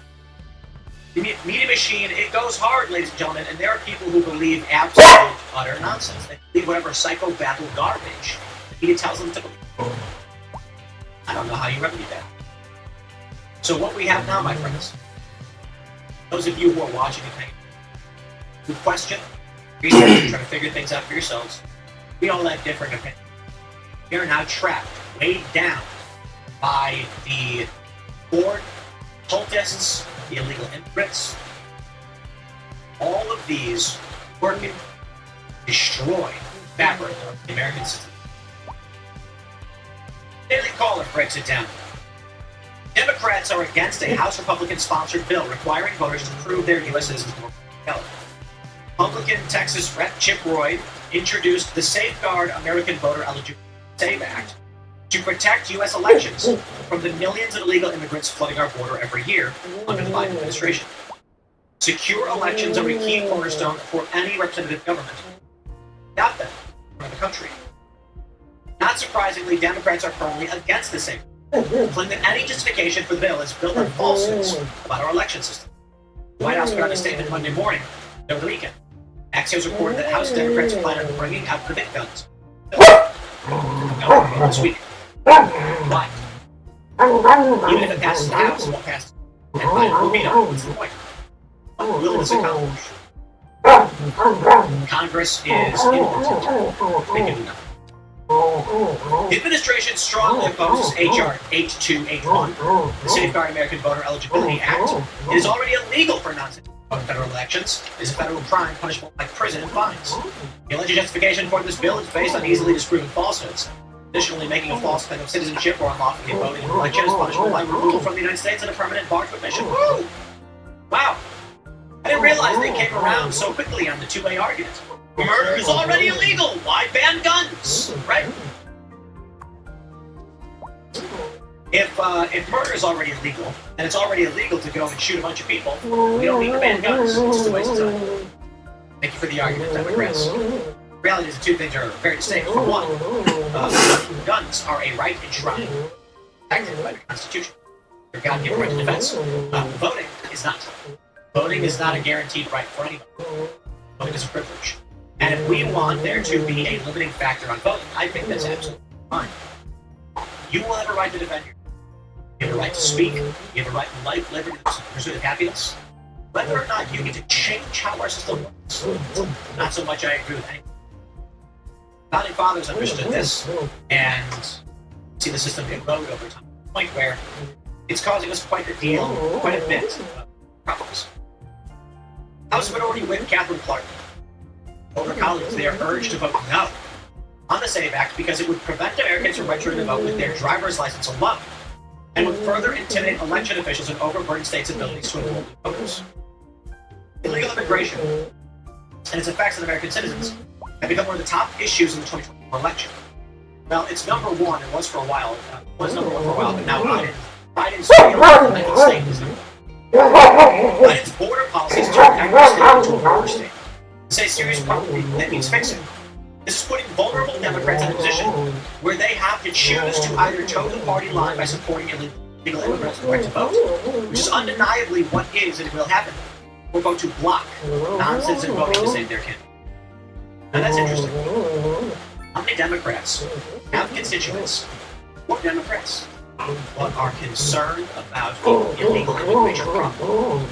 The media machine, it goes hard, ladies and gentlemen, and there are people who believe absolute, utter nonsense. They believe whatever psychobabble garbage the media tells them to believe. I don't know how you remedy that. So what we have now, my friends, those of you who are watching and paying, who question, research, and try to figure things out for yourselves, we all have different opinions. We are now trapped, weighed down by the board, cultists, the illegal immigrants. All of these working to destroy the fabric of the American system. Daily Caller breaks it down. Democrats are against a House Republican-sponsored bill requiring voters to prove their U.S. citizens before voting. Republican Texas Rep. Chip Roy introduced the Safeguard American Voter Eligibility SAVE Act to protect U.S. elections from the millions of illegal immigrants flooding our border every year under the Biden administration. Secure elections are a key cornerstone for any representative government. Without them, run the country. Not surprisingly, Democrats are firmly against the SAVE Act, claiming that any justification for the bill is built on falsehoods about our election system. The White House put out a statement Monday morning over the weekend. Axios reported that House Democrats plan on bringing out the big guns. This week. Why? Even if it passes the House, it won't pass. And Biden will veto. What's the point? What will this accomplish? Congress is impotent. They can do nothing. The administration strongly opposes H.R. 8281, the Safeguard American Voter Eligibility Act. It is already illegal for non-citizens to vote in federal elections. It is a federal crime punishable by prison and fines. The alleged justification for this bill is based on easily disproven falsehoods. Additionally, making a false claim of citizenship or unlawfully voting in an election is punishable by removal from the United States and a permanent bar to admission. Woo! Wow! I didn't realize they came around so quickly on the two-way argument. Murder is already illegal. Why ban guns? Right? If murder is already illegal, and it's already illegal to go and shoot a bunch of people, we don't need to ban guns. It's just a waste of time. Thank you for the argument, Democrats. The reality is the two things are very distinct. For one, guns are a right enshrined, protected by the Constitution. Your God-given right to defense. Voting is not. Voting is not a guaranteed right for anybody. Voting is a privilege. And if we want there to be a limiting factor on voting, I think that's absolutely fine. You will have a right to defend yourself. You have a right to speak. You have a right to life, liberty, pursuit of happiness. Whether or not you get to change how our system works, not so much I agree with anything. Founding fathers understood this and see the system erode over time, to the point where it's causing us quite a bit of problems. House Minority Whip Catherine Clark told her colleagues they are urged to vote no on the SAVE Act because it would prevent Americans from registering to vote with their driver's license alone and would further intimidate election officials and overburden states' abilities to enroll new voters. Illegal immigration and its effects on American citizens have become one of the top issues in the 2024 election. Well, it's number one. It was for a while. It was number one for a while, but now Biden's United States is number one. Biden's border policies turned every state into a border state. To say serious problem, that means fixing. This is putting vulnerable Democrats in a position where they have to choose to either toe the party line by supporting illegal immigrants' right to vote, which is undeniably what is and will happen, or vote to block non-citizen voting to save their candidate. Now that's interesting. How many Democrats have constituents, or Democrats, but are concerned about the illegal immigration problem?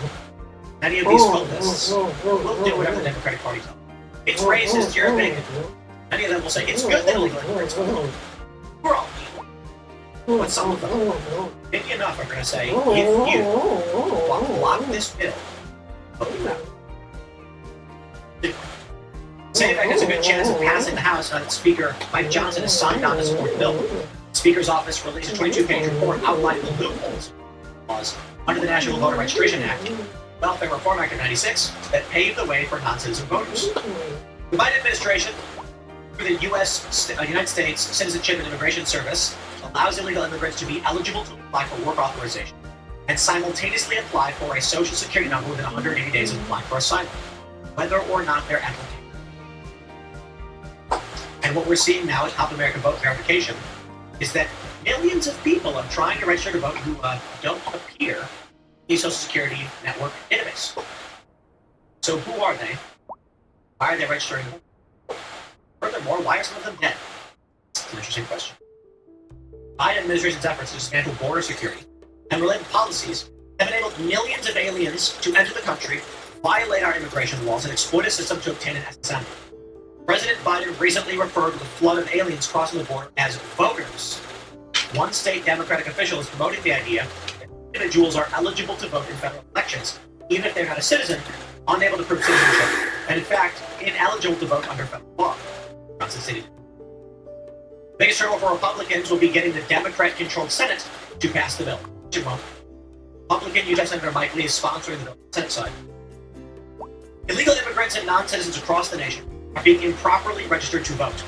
Many of these cultists will do whatever the Democratic Party tells them. It's racist, you're a bigot. Many of them will say it's good that illegal immigrants vote. We're all people. But some of them, maybe enough, are going to say, if you block this bill, vote you out. SAVE Act has a good chance of passing the House now that Speaker Mike Johnson has signed on to support the bill. The Speaker's office released a 22-page report outlining the loopholes laws under the National Voter Registration Act, Welfare Reform Act of '96, that paved the way for non-citizen voters. The Biden administration, through the United States Citizenship and Immigration Service, allows illegal immigrants to be eligible to apply for work authorization and simultaneously apply for a social security number within 180 days of applying for asylum, whether or not their application. And what we're seeing now at Top American Vote Verification is that millions of people are trying to register to vote who don't appear in the Social Security Network database. So who are they? Why are they registering? Furthermore, why are some of them dead? It's an interesting question. Biden administration's efforts to dismantle border security and related policies have enabled millions of aliens to enter the country, violate our immigration laws, and exploit a system to obtain an SSN. President Biden recently referred to the flood of aliens crossing the border as voters. One state Democratic official is promoting the idea that individuals are eligible to vote in federal elections, even if they're not a citizen, unable to prove citizenship, and in fact, ineligible to vote under federal law. Johnson stated. The biggest hurdle for Republicans will be getting the Democrat-controlled Senate to pass the bill. Republican U.S. Senator Mike Lee is sponsoring the bill on the Senate side. Illegal immigrants and non-citizens across the nation are being improperly registered to vote,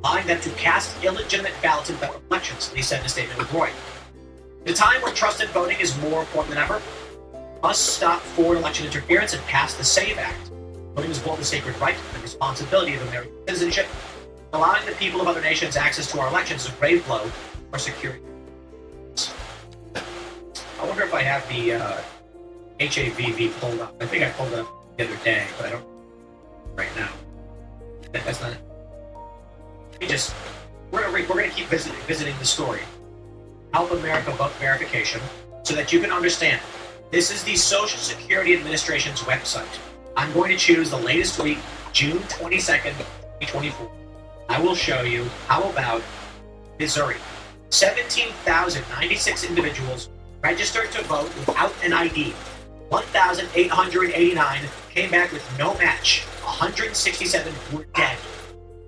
allowing them to cast illegitimate ballots in federal elections, Lee said in a statement with Roy. At a time when trusted voting is more important than ever, we must stop foreign election interference and pass the SAVE Act. Voting is both a sacred right and a responsibility of American citizenship. Allowing the people of other nations access to our elections is a grave blow to our security. I wonder if I have the HAVV pulled up. I think I pulled it up the other day, but I don't right now. That's not it. We're going to keep visiting the story. Help America Vote Verification, so that you can understand. This is the Social Security Administration's website. I'm going to choose the latest week, June 22nd, 2024. I will show you how about Missouri. 17,096 individuals registered to vote without an ID. 1,889 came back with no match. 167 were dead.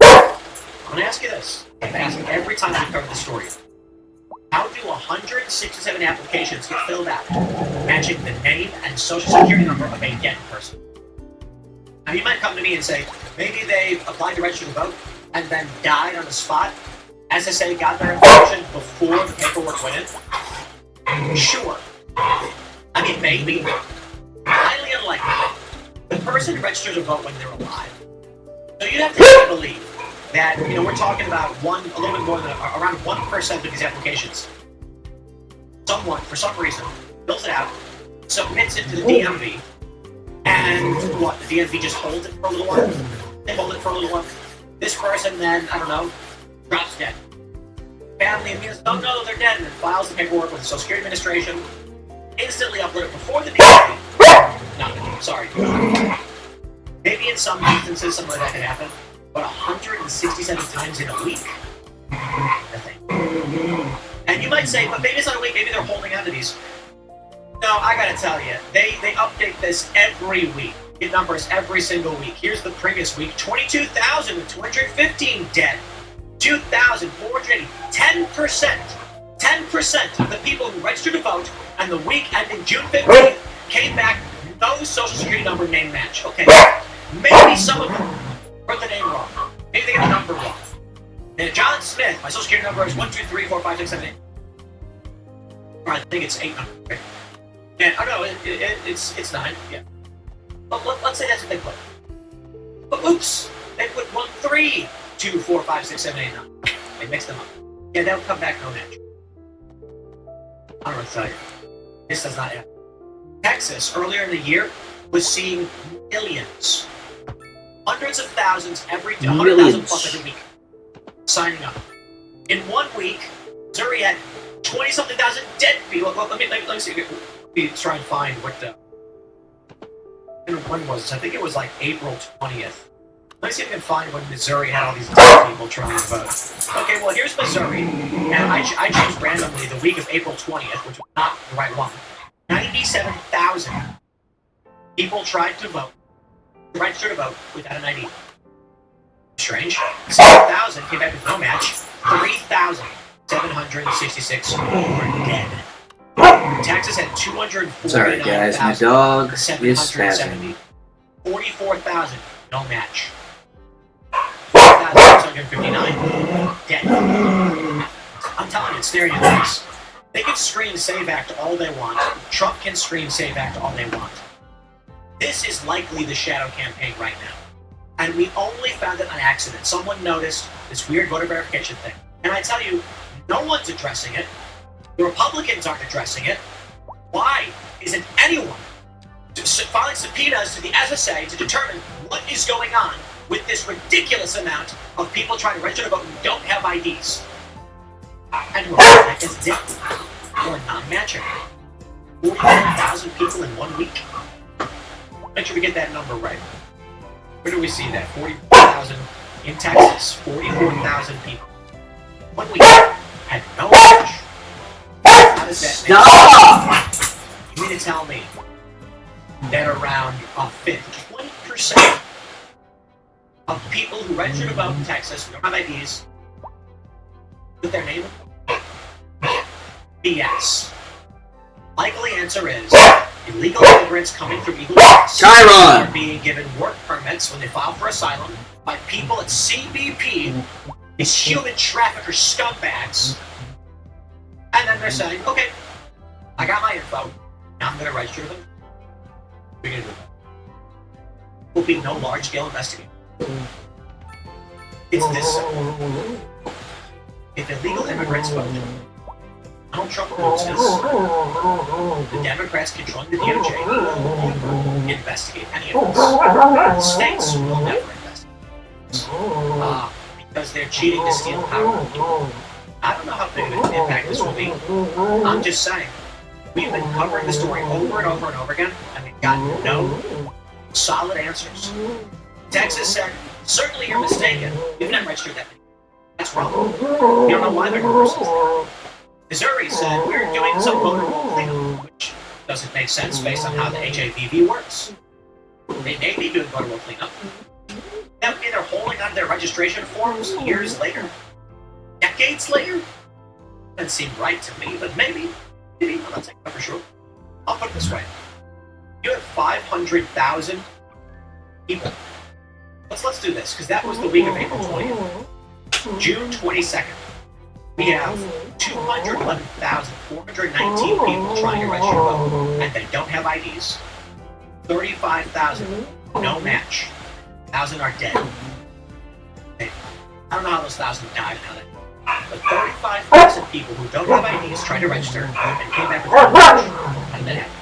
I'm going to ask you this. I'm asking every time I cover the story. How do 167 applications get filled out, matching the name and social security number of a dead person? Now, you might come to me and say, maybe they applied to register to vote and then died on the spot. SSA got their information before the paperwork went in. Sure. I mean, maybe. Highly unlikely. The person registers a vote when they're alive. So you'd have to believe that, we're talking about a little bit more than around 1% of these applications. Someone, for some reason, fills it out, submits it to the DMV, and what? The DMV just holds it for a little while? They hold it for a little while. This person then, I don't know, drops dead. Family immediately don't know they're dead, and then files the paperwork with the Social Security Administration, instantly upload it before the DMV. No, sorry. Maybe in some instances something like that can happen, but 167 times in a week. I think. And you might say, but maybe it's not a week, maybe they're holding on to these. No, I gotta tell you, they update this every week. It numbers every single week. Here's the previous week, 22,215 dead. 2,480, 10%. 10% of the people who registered to vote and the week ending June 15th came back no social security number name match. Okay, maybe some of them wrote the name wrong. Maybe they got the number wrong. And John Smith, my social security number is 1, 2, 3, 4, 5, 6, 7, 8. Or I think it's 8 numbers, right? And, oh no, it's 9, yeah. But let's say that's what they put. But oops, they put 1, 3, 2, 4, 5, 6, 7, 8, 9. They mixed them up. Yeah, they'll come back no match. I don't know what to tell you. This does not happen. Texas, earlier in the year, was seeing millions. Hundreds of thousands 100,000 plus every week signing up. In 1 week, Missouri had 20-something thousand dead people. Let me see. Let me try and find what the... When was this? I think it was like April 20th. Let me see if I can find when Missouri had all these dead people trying to vote. Okay, well, here's Missouri. And I chose randomly the week of April 20th, which was not the right one. 97,000 people tried to vote, registered to vote without an ID. Strange. 7,000 came back with no match. 3,766 were dead. Texas had 249,770. Sorry guys, my dog is spazzing. 44,000, no match. 4,659 dead. I'm telling you, it's staring at this. They can scream Save Act all they want. Trump can scream Save Act all they want. This is likely the shadow campaign right now. And we only found it on accident. Someone noticed this weird voter verification thing. And I tell you, no one's addressing it. The Republicans aren't addressing it. Why isn't anyone filing subpoenas to the SSA to determine what is going on with this ridiculous amount of people trying to register to vote who don't have IDs? And who is dead or not matching. 41,000 people in 1 week. Make sure we get that number right. Where do we see that? 44,000 in Texas. 44,000 people. 1 week had no match. How does that make sense? You mean to tell me that around a fifth, 20% of people who register to vote in Texas who don't have IDs with their name? BS. Likely answer is illegal immigrants coming through illegal laws are being given work permits when they file for asylum by people at CBP, these human trafficker scumbags. And then they're saying, okay, I got my info, now I'm going to register them. We're going to do that. Will be no large-scale investigation. It's this simple. If illegal immigrants vote, Donald Trump votes this, the Democrats controlling the DOJ won't investigate any of this. The states will never investigate because they're cheating to steal power. I don't know how big of an impact this will be. I'm just saying. We've been covering the story over and over and over again, and we've gotten no solid answers. Texas said, certainly you're mistaken. You've never registered that many. That's wrong. You don't know why they're reversing that. Missouri said, we're doing some voter roll cleanup, which doesn't make sense based on how the HAVV works. They may be doing voter roll cleanup. That would mean they're holding on to their registration forms years later. Decades later? Doesn't seem right to me, but maybe. I'm not saying that for sure. I'll put it this way. You have 500,000 people. Let's do this, because that was the week of April 20th. June 22nd. We have 211,419 people trying to register to vote, and they don't have IDs. 35,000 no match. 1,000 are dead. Okay. I don't know how those 1,000 died and how that. But 35,000 people who don't have IDs tried to register and came back with no match. How did that happen?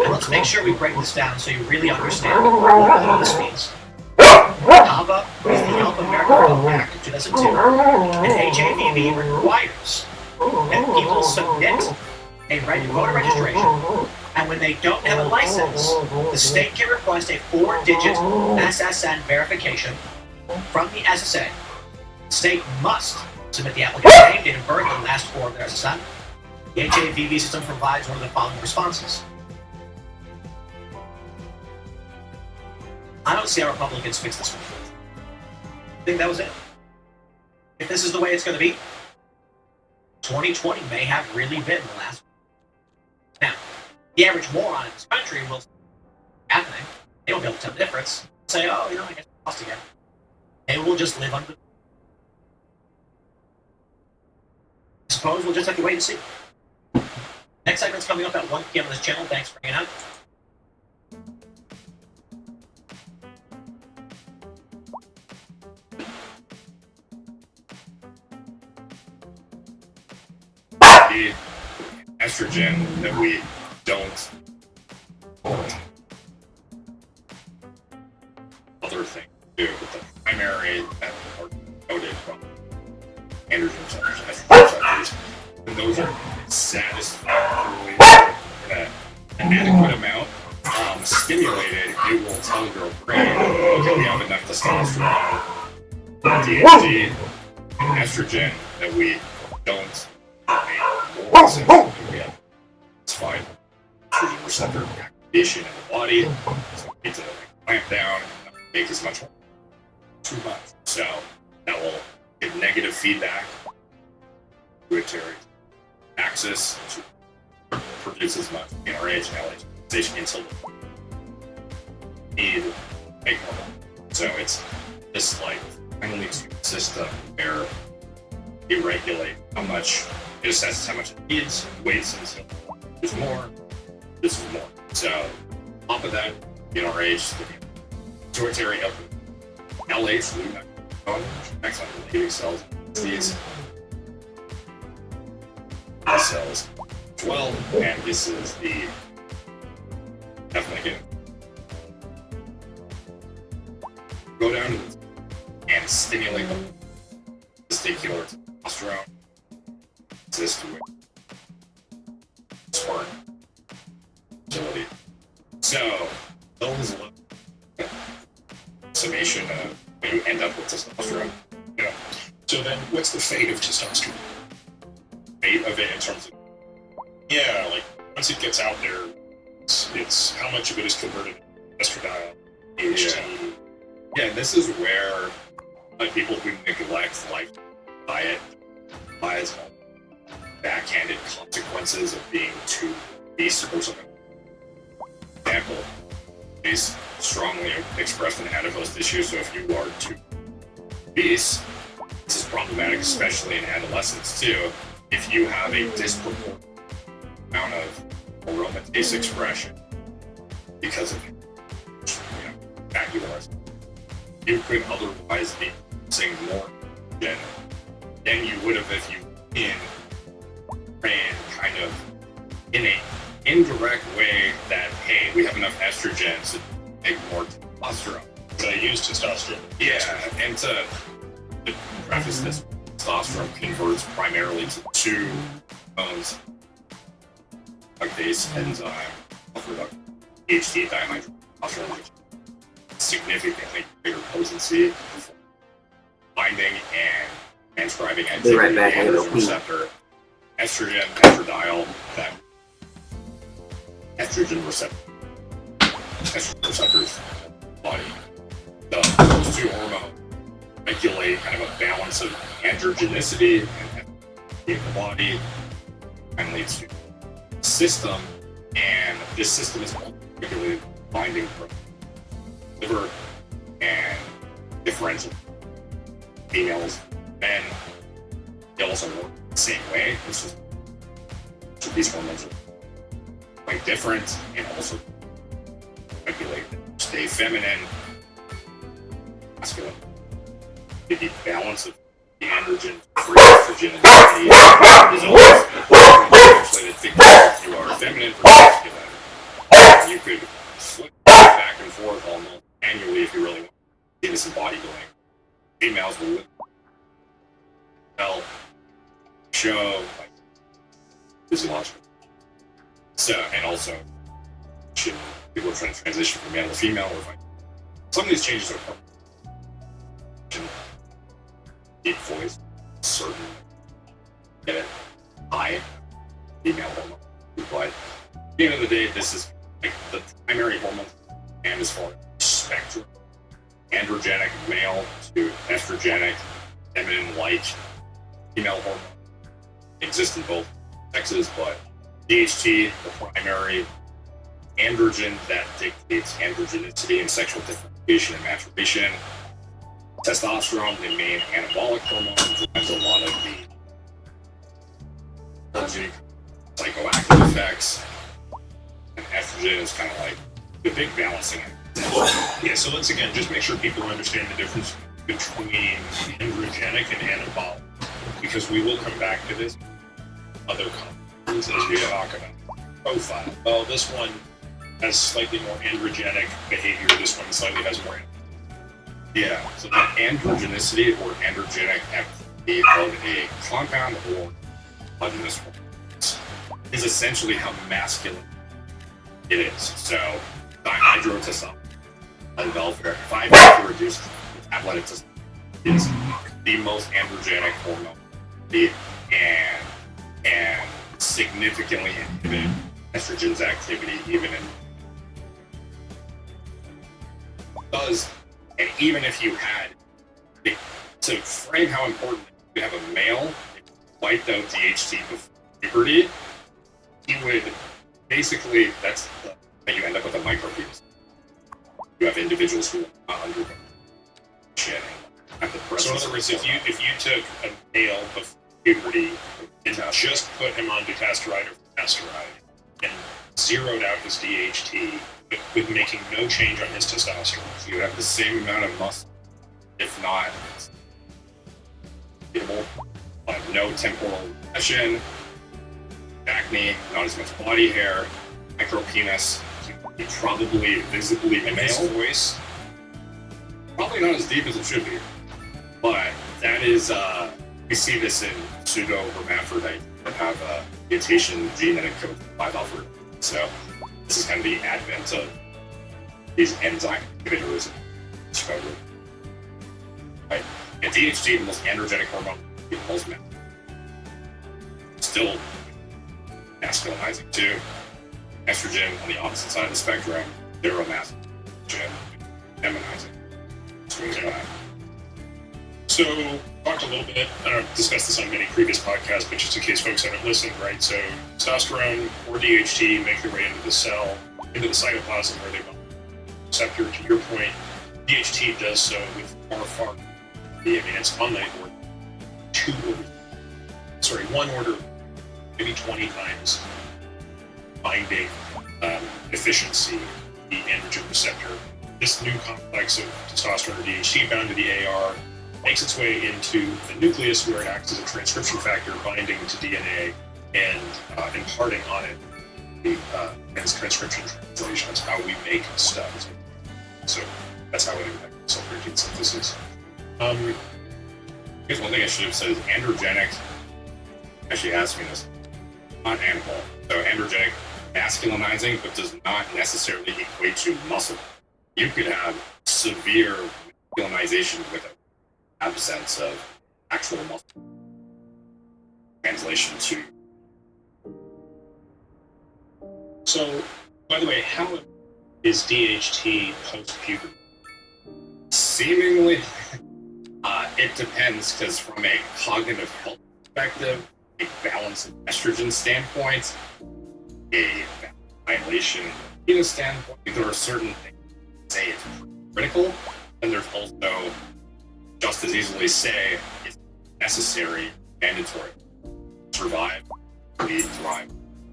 And let's make sure we break this down so you really understand what all this means. HAVA is the Help America Vote Act of 2002, and HAVV requires that people submit a voter registration, and when they don't have a license, the state can request a 4-digit SSN verification from the SSA. The state must submit the applicant's name, date of birth, and last 4 of their SSN. The HAVV system provides one of the following responses. I don't see how Republicans fix this one. I think that was it. If this is the way it's going to be, 2020 may have really been the last one. Now, the average moron in this country will say, happening. They won't be able to tell the difference. Say, oh, you know, I guess I lost again. They will just live under. I suppose we'll just have to wait and see. Next segment's coming up at 1 p.m. on this channel. Thanks for hanging out. The estrogen that we don't other thing to do, but the primary that are coded from androgen receptors, estrogen receptors, and those are satisfactorily in an adequate amount stimulated, it will tell your brain, okay, we have enough testosterone, DHT, and estrogen that we don't it's fine. Estrogen receptor activation in the body, so we need to clamp down and not make as much too much. So that will give negative feedback to pituitary axis to produce as much NRH and LH until need to make more. So it's this like finally system where you regulate how much it assesses how much it needs, waits until there's more, this is more. So, on top of that, NRH, the pituitary output, LH, which acts on the leading cells, these cells as well, and this is the definitely getting. Go down to this and stimulate the testicular testosterone. Exist with spark agility. So those summation of when you end up with testosterone. Yeah. So then what's the fate of testosterone? Fate of it in terms of like once it gets out there, it's how much of it is converted to estradiol, DHT. Yeah, this is where people who neglect life diet lies backhanded consequences of being too obese or something. For example, is strongly expressed in adipose tissue, so if you are too obese, this is problematic, especially in adolescence too. If you have a disproportionate amount of aromatase expression because of fatty oils, you could otherwise be using more than you would have if you ran kind of in an indirect way that, hey, we have enough estrogen to make more testosterone. So I use testosterone. Yeah, and to preface this, testosterone converts primarily to two hormones, lactase enzyme, HT dihydrotestosterone, which significantly greater potency for binding and transcribing activity of the receptor. Estrogen, estradiol, that estrogen receptors body. Those two hormones regulate kind of a balance of androgenicity and in the body and leads to a system, and this system is regulated binding from liver and differential females, men. They also work the same way. It's just so these hormones are quite different and also regulate the a feminine, masculine. The balance of the androgen, free estrogen, and the is always translated if you are feminine for masculine. You could flip back and forth almost annually if you really want to see this in bodybuilding. Females will show like physiological. So, and also, people are trying to transition from male to female, or like, some of these changes are deep voice, certain, get it, high female hormone. But at the end of the day, this is like the primary hormone, and as far as spectrum, androgenic male to estrogenic, feminine-like female hormone exist in both sexes, but DHT, the primary androgen that dictates androgenicity and sexual differentiation and maturation. Testosterone, the main anabolic hormone, drives a lot of the psychoactive effects, and estrogen is kind of like the big balancing act. Yeah, so let's again just make sure people understand the difference between androgenic and anabolic, because we will come back to this other conferences as we talk about profile. Well, this one has slightly more androgenic behavior. This one slightly has more. Yeah, so the androgenicity or androgenic activity of a compound or homogeneous hormones is essentially how masculine it is. So dihydrotestosterone and welfare 5 reduced athletic testosterone is the most androgenic hormone and significantly inhibit estrogen's activity even in does. And even if you had, to frame how important you have a male, wiped out DHT before puberty, he would basically, that's how you end up with a micropenis. You have individuals who are undergo shit. So in other words, if you took a male before puberty and just put him on dutasteride or finasteride and zeroed out his DHT, with making no change on his testosterone, you have the same amount of muscle, if not no temporal regression, acne, not as much body hair, micro penis, probably visibly male voice. Probably not as deep as it should be, but that is we see this in pseudo hermaphrodites that have a mutation gene that encodes 5-alpha. So this is kind of the advent of these enzyme inhibitors. Right. And DHT, the most androgenic hormone, the most still masculinizing too. Estrogen on the opposite side of the spectrum, zero masculinization, feminizing. So, talked a little bit, I don't discuss this on many previous podcasts, but just in case folks haven't listened, right? So, testosterone or DHT make their way into the cell, into the cytoplasm where they bind receptor. To your point, DHT does so with far, I mean, it's on the order, one order, maybe 20 times binding efficiency, the androgen receptor. This new complex of testosterone or DHT bound to the AR makes its way into the nucleus where it acts as a transcription factor binding to DNA and imparting on it the transcription translation. That's how we make stuff. So that's how it impacts cell protein synthesis. Here's one thing I should have said is androgenic actually asked me this. Not animal. So androgenic masculinizing, but does not necessarily equate to muscle. You could have severe masculinization with an absence of actual muscle. Translation to. So, by the way, how is DHT post-puberty? Seemingly, it depends, because from a cognitive health perspective, a balance of estrogen standpoint, a violation penis standpoint, there are certain things that say it's critical, and there's also just as easily say it's necessary, mandatory. Survive, lead, thrive,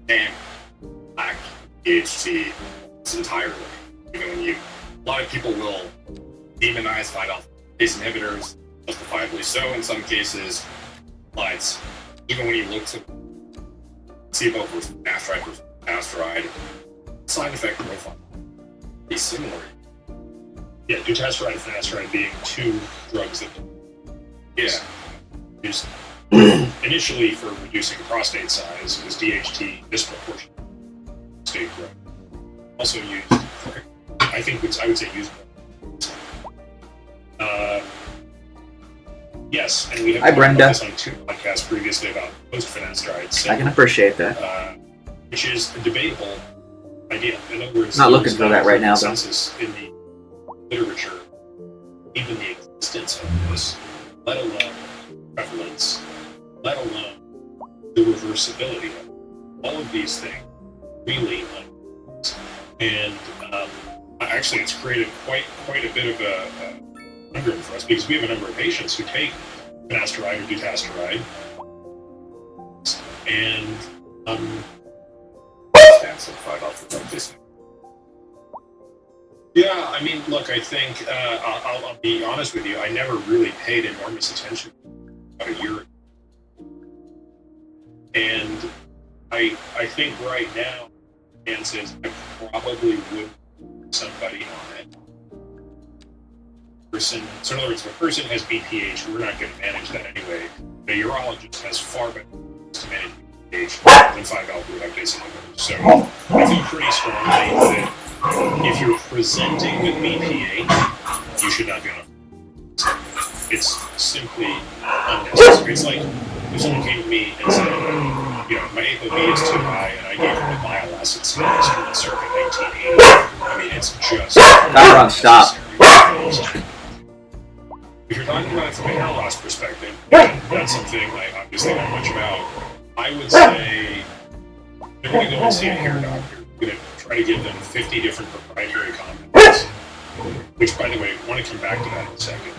and lack DHT entirely. Even when you a lot of people will demonize 5-alpha-base inhibitors, justifiably so in some cases, but even when you look to placebo versus finasteride versus finasteride, side effect profile is similar. Yeah, dutasteride and finasteride being two drugs that used initially for reducing prostate size because DHT disproportionate prostate growth. Also used, I would say used. Yes, and we have Hi, talked Brenda. about this on 2 podcasts previously about post-finasteride I can appreciate that. which is a debatable idea. In other words, Not looking there's for that right now, though. consensus in the literature, even the existence of this, let alone prevalence, let alone the reversibility of it. All of these things really and actually it's created quite a bit of a conundrum for us because we have a number of patients who take finasteride or dutasteride and Stats of 5-alpha-base. yeah, I mean, look, I think I'll be honest with you. I never really paid enormous attention about a year ago. And I think right now, Dan says I probably would put somebody on it. Person, so in other words, if a person has BPH, we're not going to manage that anyway. The urologist has far better to manage BPH than 5-alpha-base inhibitors. So I feel pretty strongly that if you're presenting with BPH, you should not be on it. It's simply unnecessary. It's like if someone came to me and said, you know, my ApoB is too high, and I gave them a bile acid status from the circa 1980. I mean, it's just. Tyron, stop. If you're talking about it from a hair loss perspective, that's something I obviously know much about. I would say they're going to go and see a hair doctor. You're going to try to give them 50 different proprietary compounds, which, by the way, I want to come back to that in a second.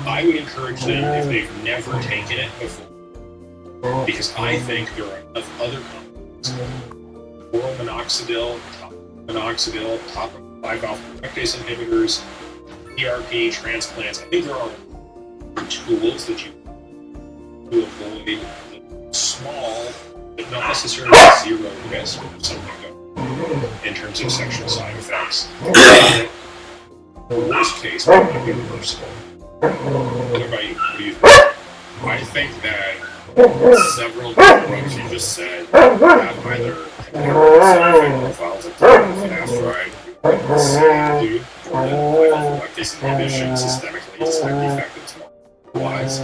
I would encourage them if they've never taken it before, because I think there are enough other compounds, oral minoxidil, topical 5-alpha-base inhibitors, PRP, transplants. I think there are tools that you to avoid the small, but not necessarily zero risk of something going in terms of sexual side effects. The worst case might be reversible. What about you? What do you think? I think that several drugs you just said have either side effect profiles of finasteride, lactase inhibition systemically is highly effective. Otherwise,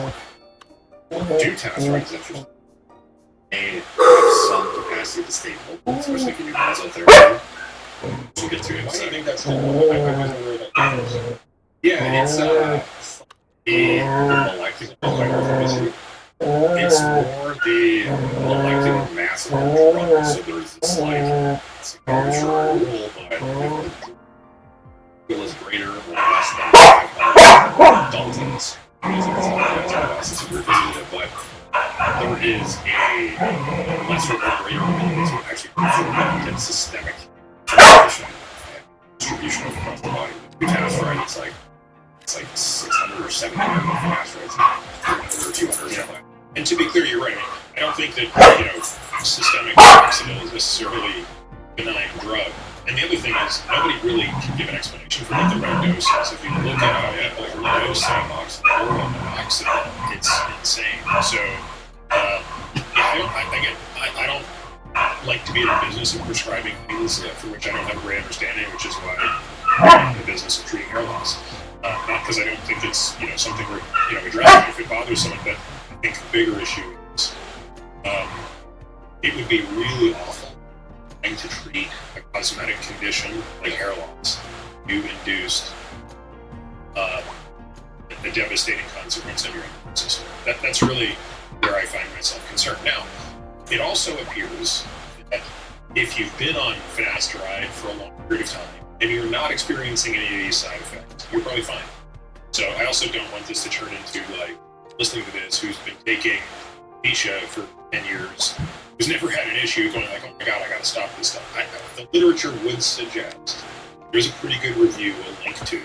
dutasteride is interesting. They have some capacity to stay local, especially if you do mesotherapy. We'll get to it. Why do you think that's still? I wasn't aware that was. Yeah, it's the molecular issue. It's more the molecular mass of the drug. So there's this it's an arbitrary rule, but if the is greater or less than 500 daltons, but there is a lesser or greater mechanism actually performing systemic distribution across the body. Dutasteride, it's like 600 or 700 finasteride, 300 or 200. And to be clear, you're right. I don't think that systemic oxidil is necessarily a benign drug. And the other thing is, nobody really can give an explanation for what the right dose is. If you look at the dose of oral minoxidil, it's insane. So, I don't like to be in the business of prescribing things for which I don't have a great understanding, which is why I'm in the business of treating hair loss. Not because I don't think it's something we're addressing if it bothers someone, but I think the bigger issue is it would be really awful trying to treat a cosmetic condition like hair loss. You induced a devastating consequence of your immune system. That's really where I find myself concerned. Now, it also appears that if you've been on finasteride for a long period of time and you're not experiencing any of these side effects, you're probably fine. So I also don't want this to turn into like listening to this who's been taking Nisha for 10 years, who's never had an issue, going like, oh my god, I gotta stop this stuff. The literature would suggest there's a pretty good review a link to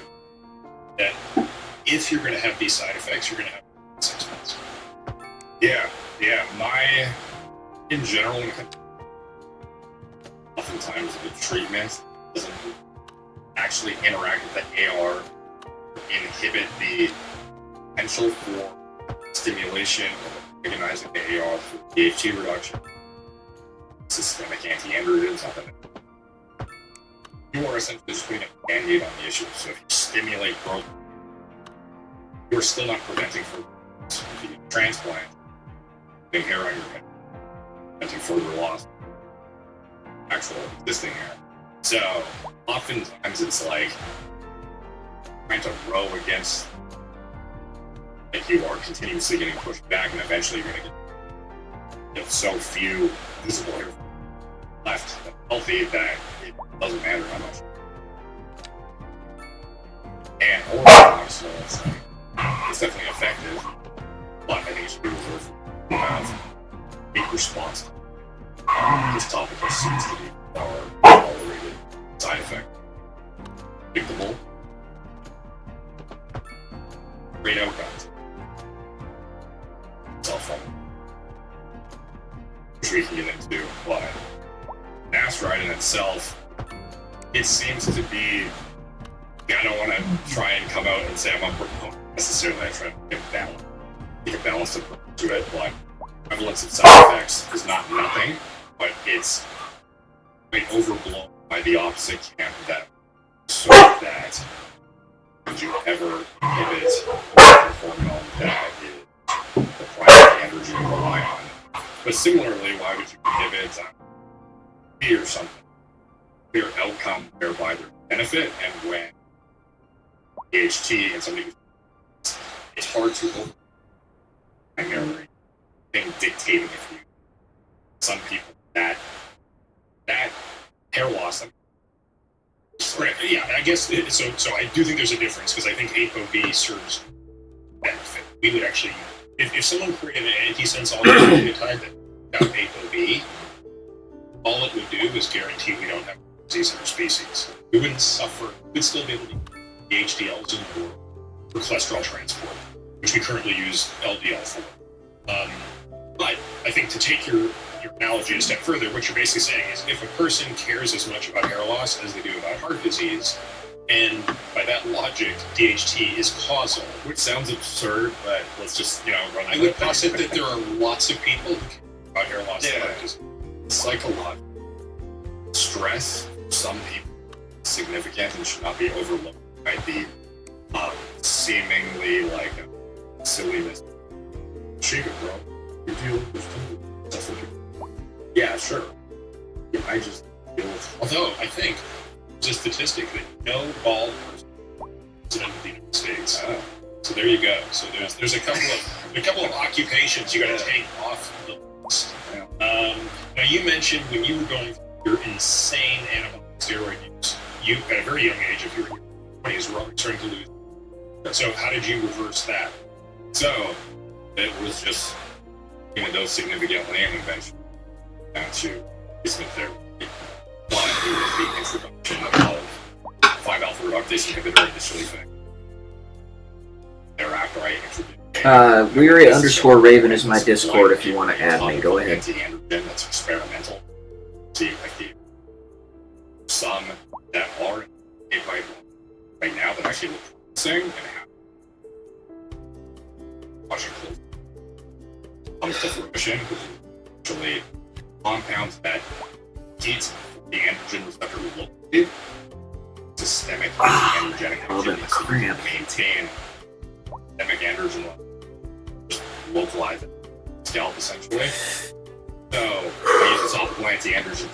that. If you're going to have these side effects, you're going to have 6 months. Yeah. In general, oftentimes the treatment doesn't actually interact with the AR, inhibit the potential for stimulation or recognizing the AR through DHT reduction, systemic anti-androgens, nothing. You are essentially just putting a band-aid on the issue. So if you stimulate growth, you're still not preventing for transplant, putting hair on your head, preventing further loss of actual existing hair. So oftentimes it's like trying to row against, like you are continuously getting pushed back, and eventually you're going to get so few visible hair left healthy that it doesn't matter how much. And so it's definitely effective, but I think it should be reserved for have a response. This topical seems to be more tolerated side effect. Predictable. Great outcomes. Cell phone. Which we can get into, but Asteroid in itself, it seems to be, I don't want to try and come out and say I'm a proponent necessarily. I try to take a balanced approach to it, but prevalence of side effects is not nothing, but it's overblown by the opposite camp that so that would you ever inhibit the hormone that is the primary energy you rely on. But similarly, why would you inhibit or something, clear outcome whereby there's benefit, and when DHT and somebody, it's hard to over primary thing dictating if you some people that hair loss. Right, yeah, I guess so I do think there's a difference, because I think ApoB serves benefit. We would actually, if someone created an antisense oligonucleotide that without ApoB, all it would do is guarantee we don't have disease in our species. We wouldn't suffer. We'd still be able to use HDLs for cholesterol transport, which we currently use LDL for. But I think to take your analogy a step further, what you're basically saying is if a person cares as much about hair loss as they do about heart disease, and by that logic, DHT is causal. Which sounds absurd, but let's just, run I would posit that there are lots of people who care about hair loss and heart disease. Psychological stress, some people, significant and should not be overlooked by the seemingly like silliness. Shake it, bro. You deal with that's what you. Yeah, sure. Yeah, I just deal with. Although I think there's a statistic that no bald person is president of the United States. So there you go. So there's a couple of occupations you got to take off the list. Now you mentioned when you were going through your insane anabolic steroid use, you at a very young age, if you were in your 20s, were already starting to lose. So how did you reverse that? So it was just those significantly, and eventually down to replacement therapy. But it was the introduction of 5-alpha reductase inhibitor initially thing. Thereafter I introduced Weary_Raven is my Discord if you want to add me. Go ahead. Anti-androgen that's experimental. See, I think some that are in right now that actually look promising and have watching close. Comes to fruition, actually compounds that eat the androgen receptor locally, systemic androgenic activity to maintain systemic androgen level, just localize it, scalp essentially. So I use a topical anti-androgen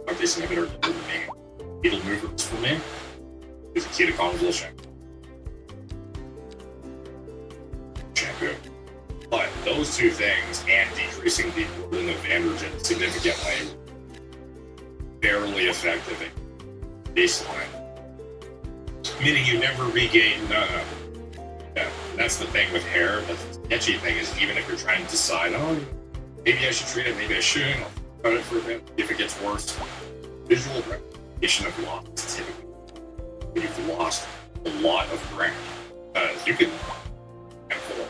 reductase inhibitor to remain needle movers for me. It's a ketoconazole shampoo. But those two things and decreasing the burden of androgen significantly, barely effective at baseline. Meaning you never regain. No. Yeah, that's the thing with hair. The sketchy thing is even if you're trying to decide, maybe I should treat it, maybe I shouldn't, I'll think about it for a bit. If it gets worse, visual representation of loss is typically you've lost a lot of ground. You can pull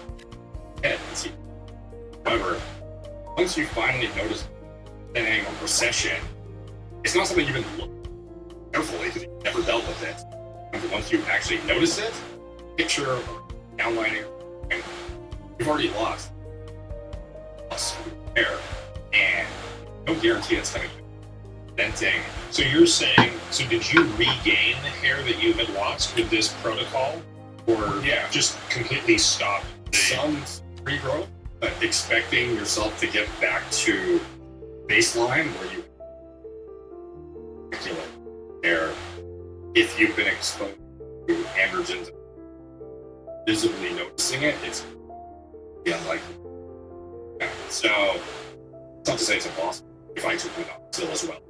ahead and see. However, once you finally notice an angle recession, it's not something you've been looking carefully because you've never dealt with it. And once you actually notice it, picture downlining, and you've already lost hair, and no guarantee it's going to be denting. So you're saying, so did you regain the hair that you had lost with this protocol? Or Yeah. just completely stop the... Some regrowth, but expecting yourself to get back to baseline where you accumulate hair if you've been exposed to androgens, visibly noticing it, it's unlikely. Yeah. So it's not to say it's impossible if I took it up still as well.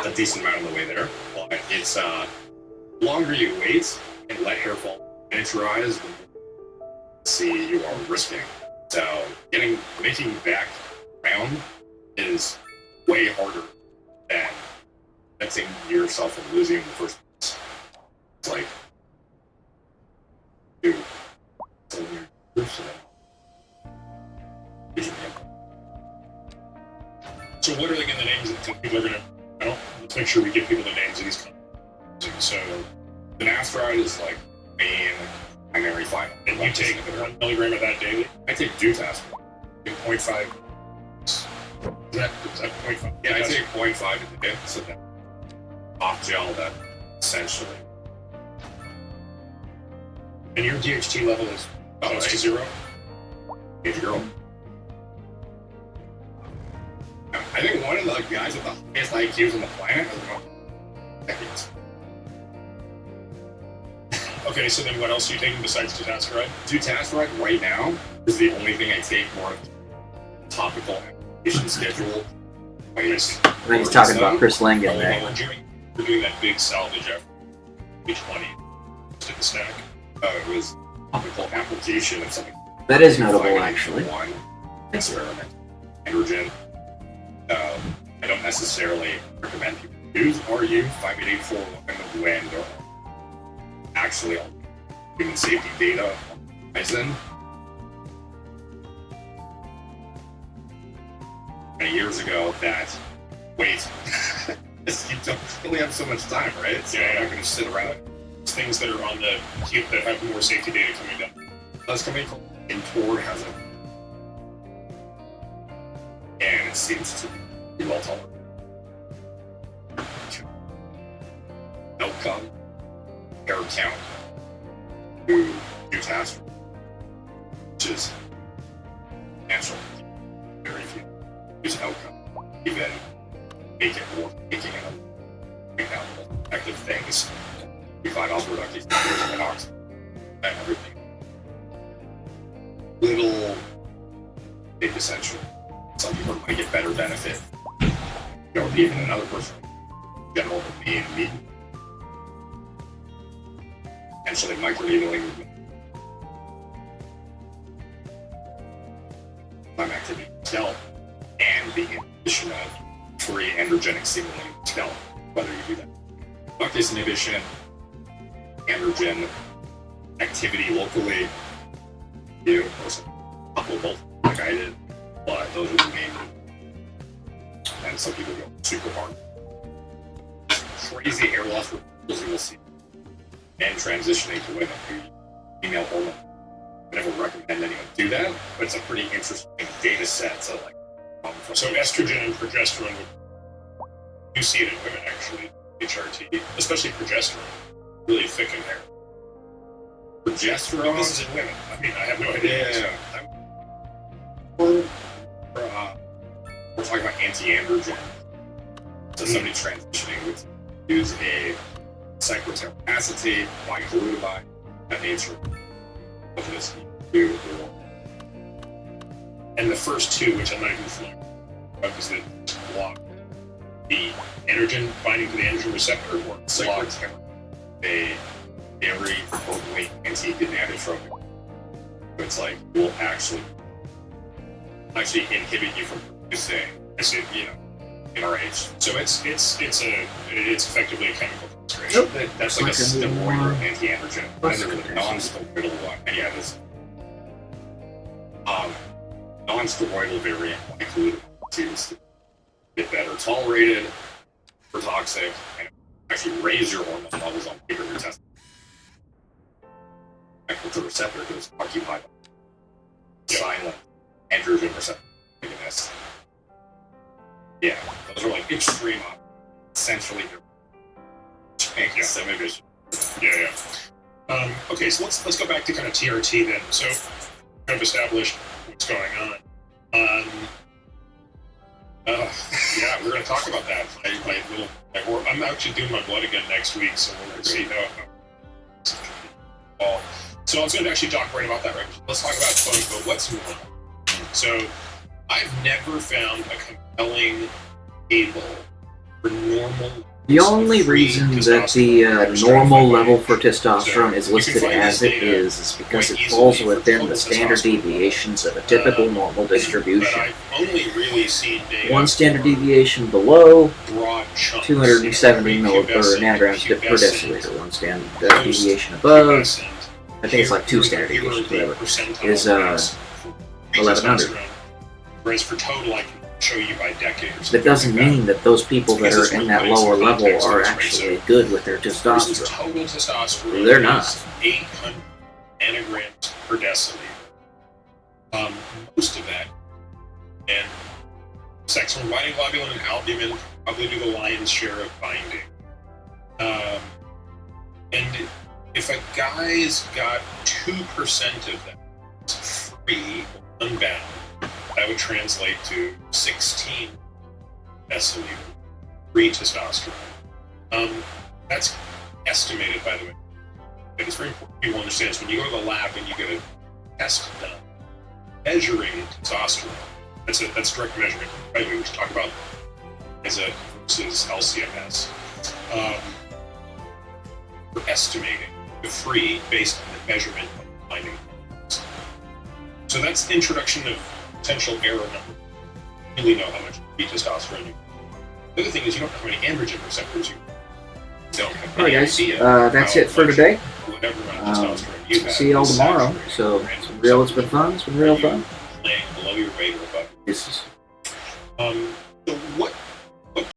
A decent amount on the way there, but it's longer you wait and let hair fall neutralize, the more see you are risking. So making back round is way harder than fixing yourself and losing in the first place. It's like you So what are the names that people are going to... let's make sure we give people the names of these companies. So, the finasteride is like main primary final. and you take 1 milligram of that daily? I take Dutasteride. 0.5. Is that 0.5? Yeah, I take 0.5 a day. So that off gel that essentially. And your DHT level is close to zero? Age girl. I think one of the guys with the highest IQs on the planet is one decades. Okay, so then what else are you taking besides Dutasteride? Dutasteride right now is the only thing I take more of a topical application schedule. I think he's talking about Chris Langan there. We're doing that big salvage effort. H20 to the stack. It was topical application of something. That is notable, actually. One experiment. Androgen. I don't necessarily recommend people use RU 5884 when there are actually human safety data on Horizon. Many years ago, that wait, you don't really have so much time, right? So Yeah. you're not going to sit around. Things that are on the queue that have more safety data coming down. This company called Intor has it, and it seems to be well tolerated. Outcome, hair count, new task, which is natural. Very few use outcome, even make it more making it right now the most effective things. We find also reductive and oxygen and everything. Little big essential. Some people might get better benefit. Even another person, general with me and me. Potentially microneedling time activity scalp and the inhibition of free androgenic signaling scalp, whether you do that. Reductase inhibition, androgen activity locally, you know, a couple of both like I did, but those are the main. And some people go super hard. Crazy hair loss reversals you will see. And transitioning to women who female hormone. I never recommend anyone do that, but it's a pretty interesting data set. So So estrogen and progesterone, you see it in women actually, HRT, especially progesterone, really thick in hair. progesterone. This is in women. I mean, I have no idea. Yeah. We're talking about anti-androgen. So somebody transitioning would use a cyclothymic acetate, biglutamide, that nature of this new or. And the first two, which I'm not even familiar with, is that block the androgen binding to the androgen receptor or block Cyclothymic, a very potently anti-gonadotrophic. It's like will actually inhibit you from producing, you know, NRH. So it's effectively a chemical concentration. Nope. That's like a steroid anti-androgen. And then the non-steroidal one. And yeah, this non-steroidal variant likely seems to get better tolerated, for toxic, and actually raise your hormone levels on paper in your test. With the receptor is occupied by silent androgen receptor agonists. Yeah, those are like extreme, essentially. Yeah. Okay, so let's go back to kind of TRT then. So kind of establish what's going on. Yeah, we're going to talk about that. I'm actually doing my blood again next week, so we're going to see how. So I was going to actually talk right about that. Right, let's talk about quote unquote what's normal. So I've never found a compelling table for normal. The only reason that the normal level for testosterone is listed as it is because it falls within the standard deviations of a typical normal distribution. I've only really seen data One standard deviation below broad chunks, 270 nanograms per deciliter. One standard deviation above, I think it's like 2 standard deviations, whatever, is 1100. Whereas for total, I can show you by decade or something. That doesn't mean that those people that are in that lower level are actually good with their testosterone. Total testosterone They're not. is 800 nanograms per deciliter. Most of that, and sex hormone binding globulin and albumin probably do the lion's share of binding. And if a guy's got 2% of that, it's free or unbound, that would translate to 16 deciliter free testosterone. That's estimated, by the way. And it's very important people understand this. When you go to the lab and you get a test done, measuring testosterone, that's direct measurement. By the way, we should talk about as a versus LCMS. We're estimating the free based on the measurement of binding. So that's the introduction of potential error number. You really know how much free testosterone you. The other thing is you don't know how many androgen receptors you don't have. Alright guys, that's it for today. Whatever amount of testosterone you have. See y'all tomorrow. So, it's been fun. It's been real fun. Playing below your weight or above. This is So what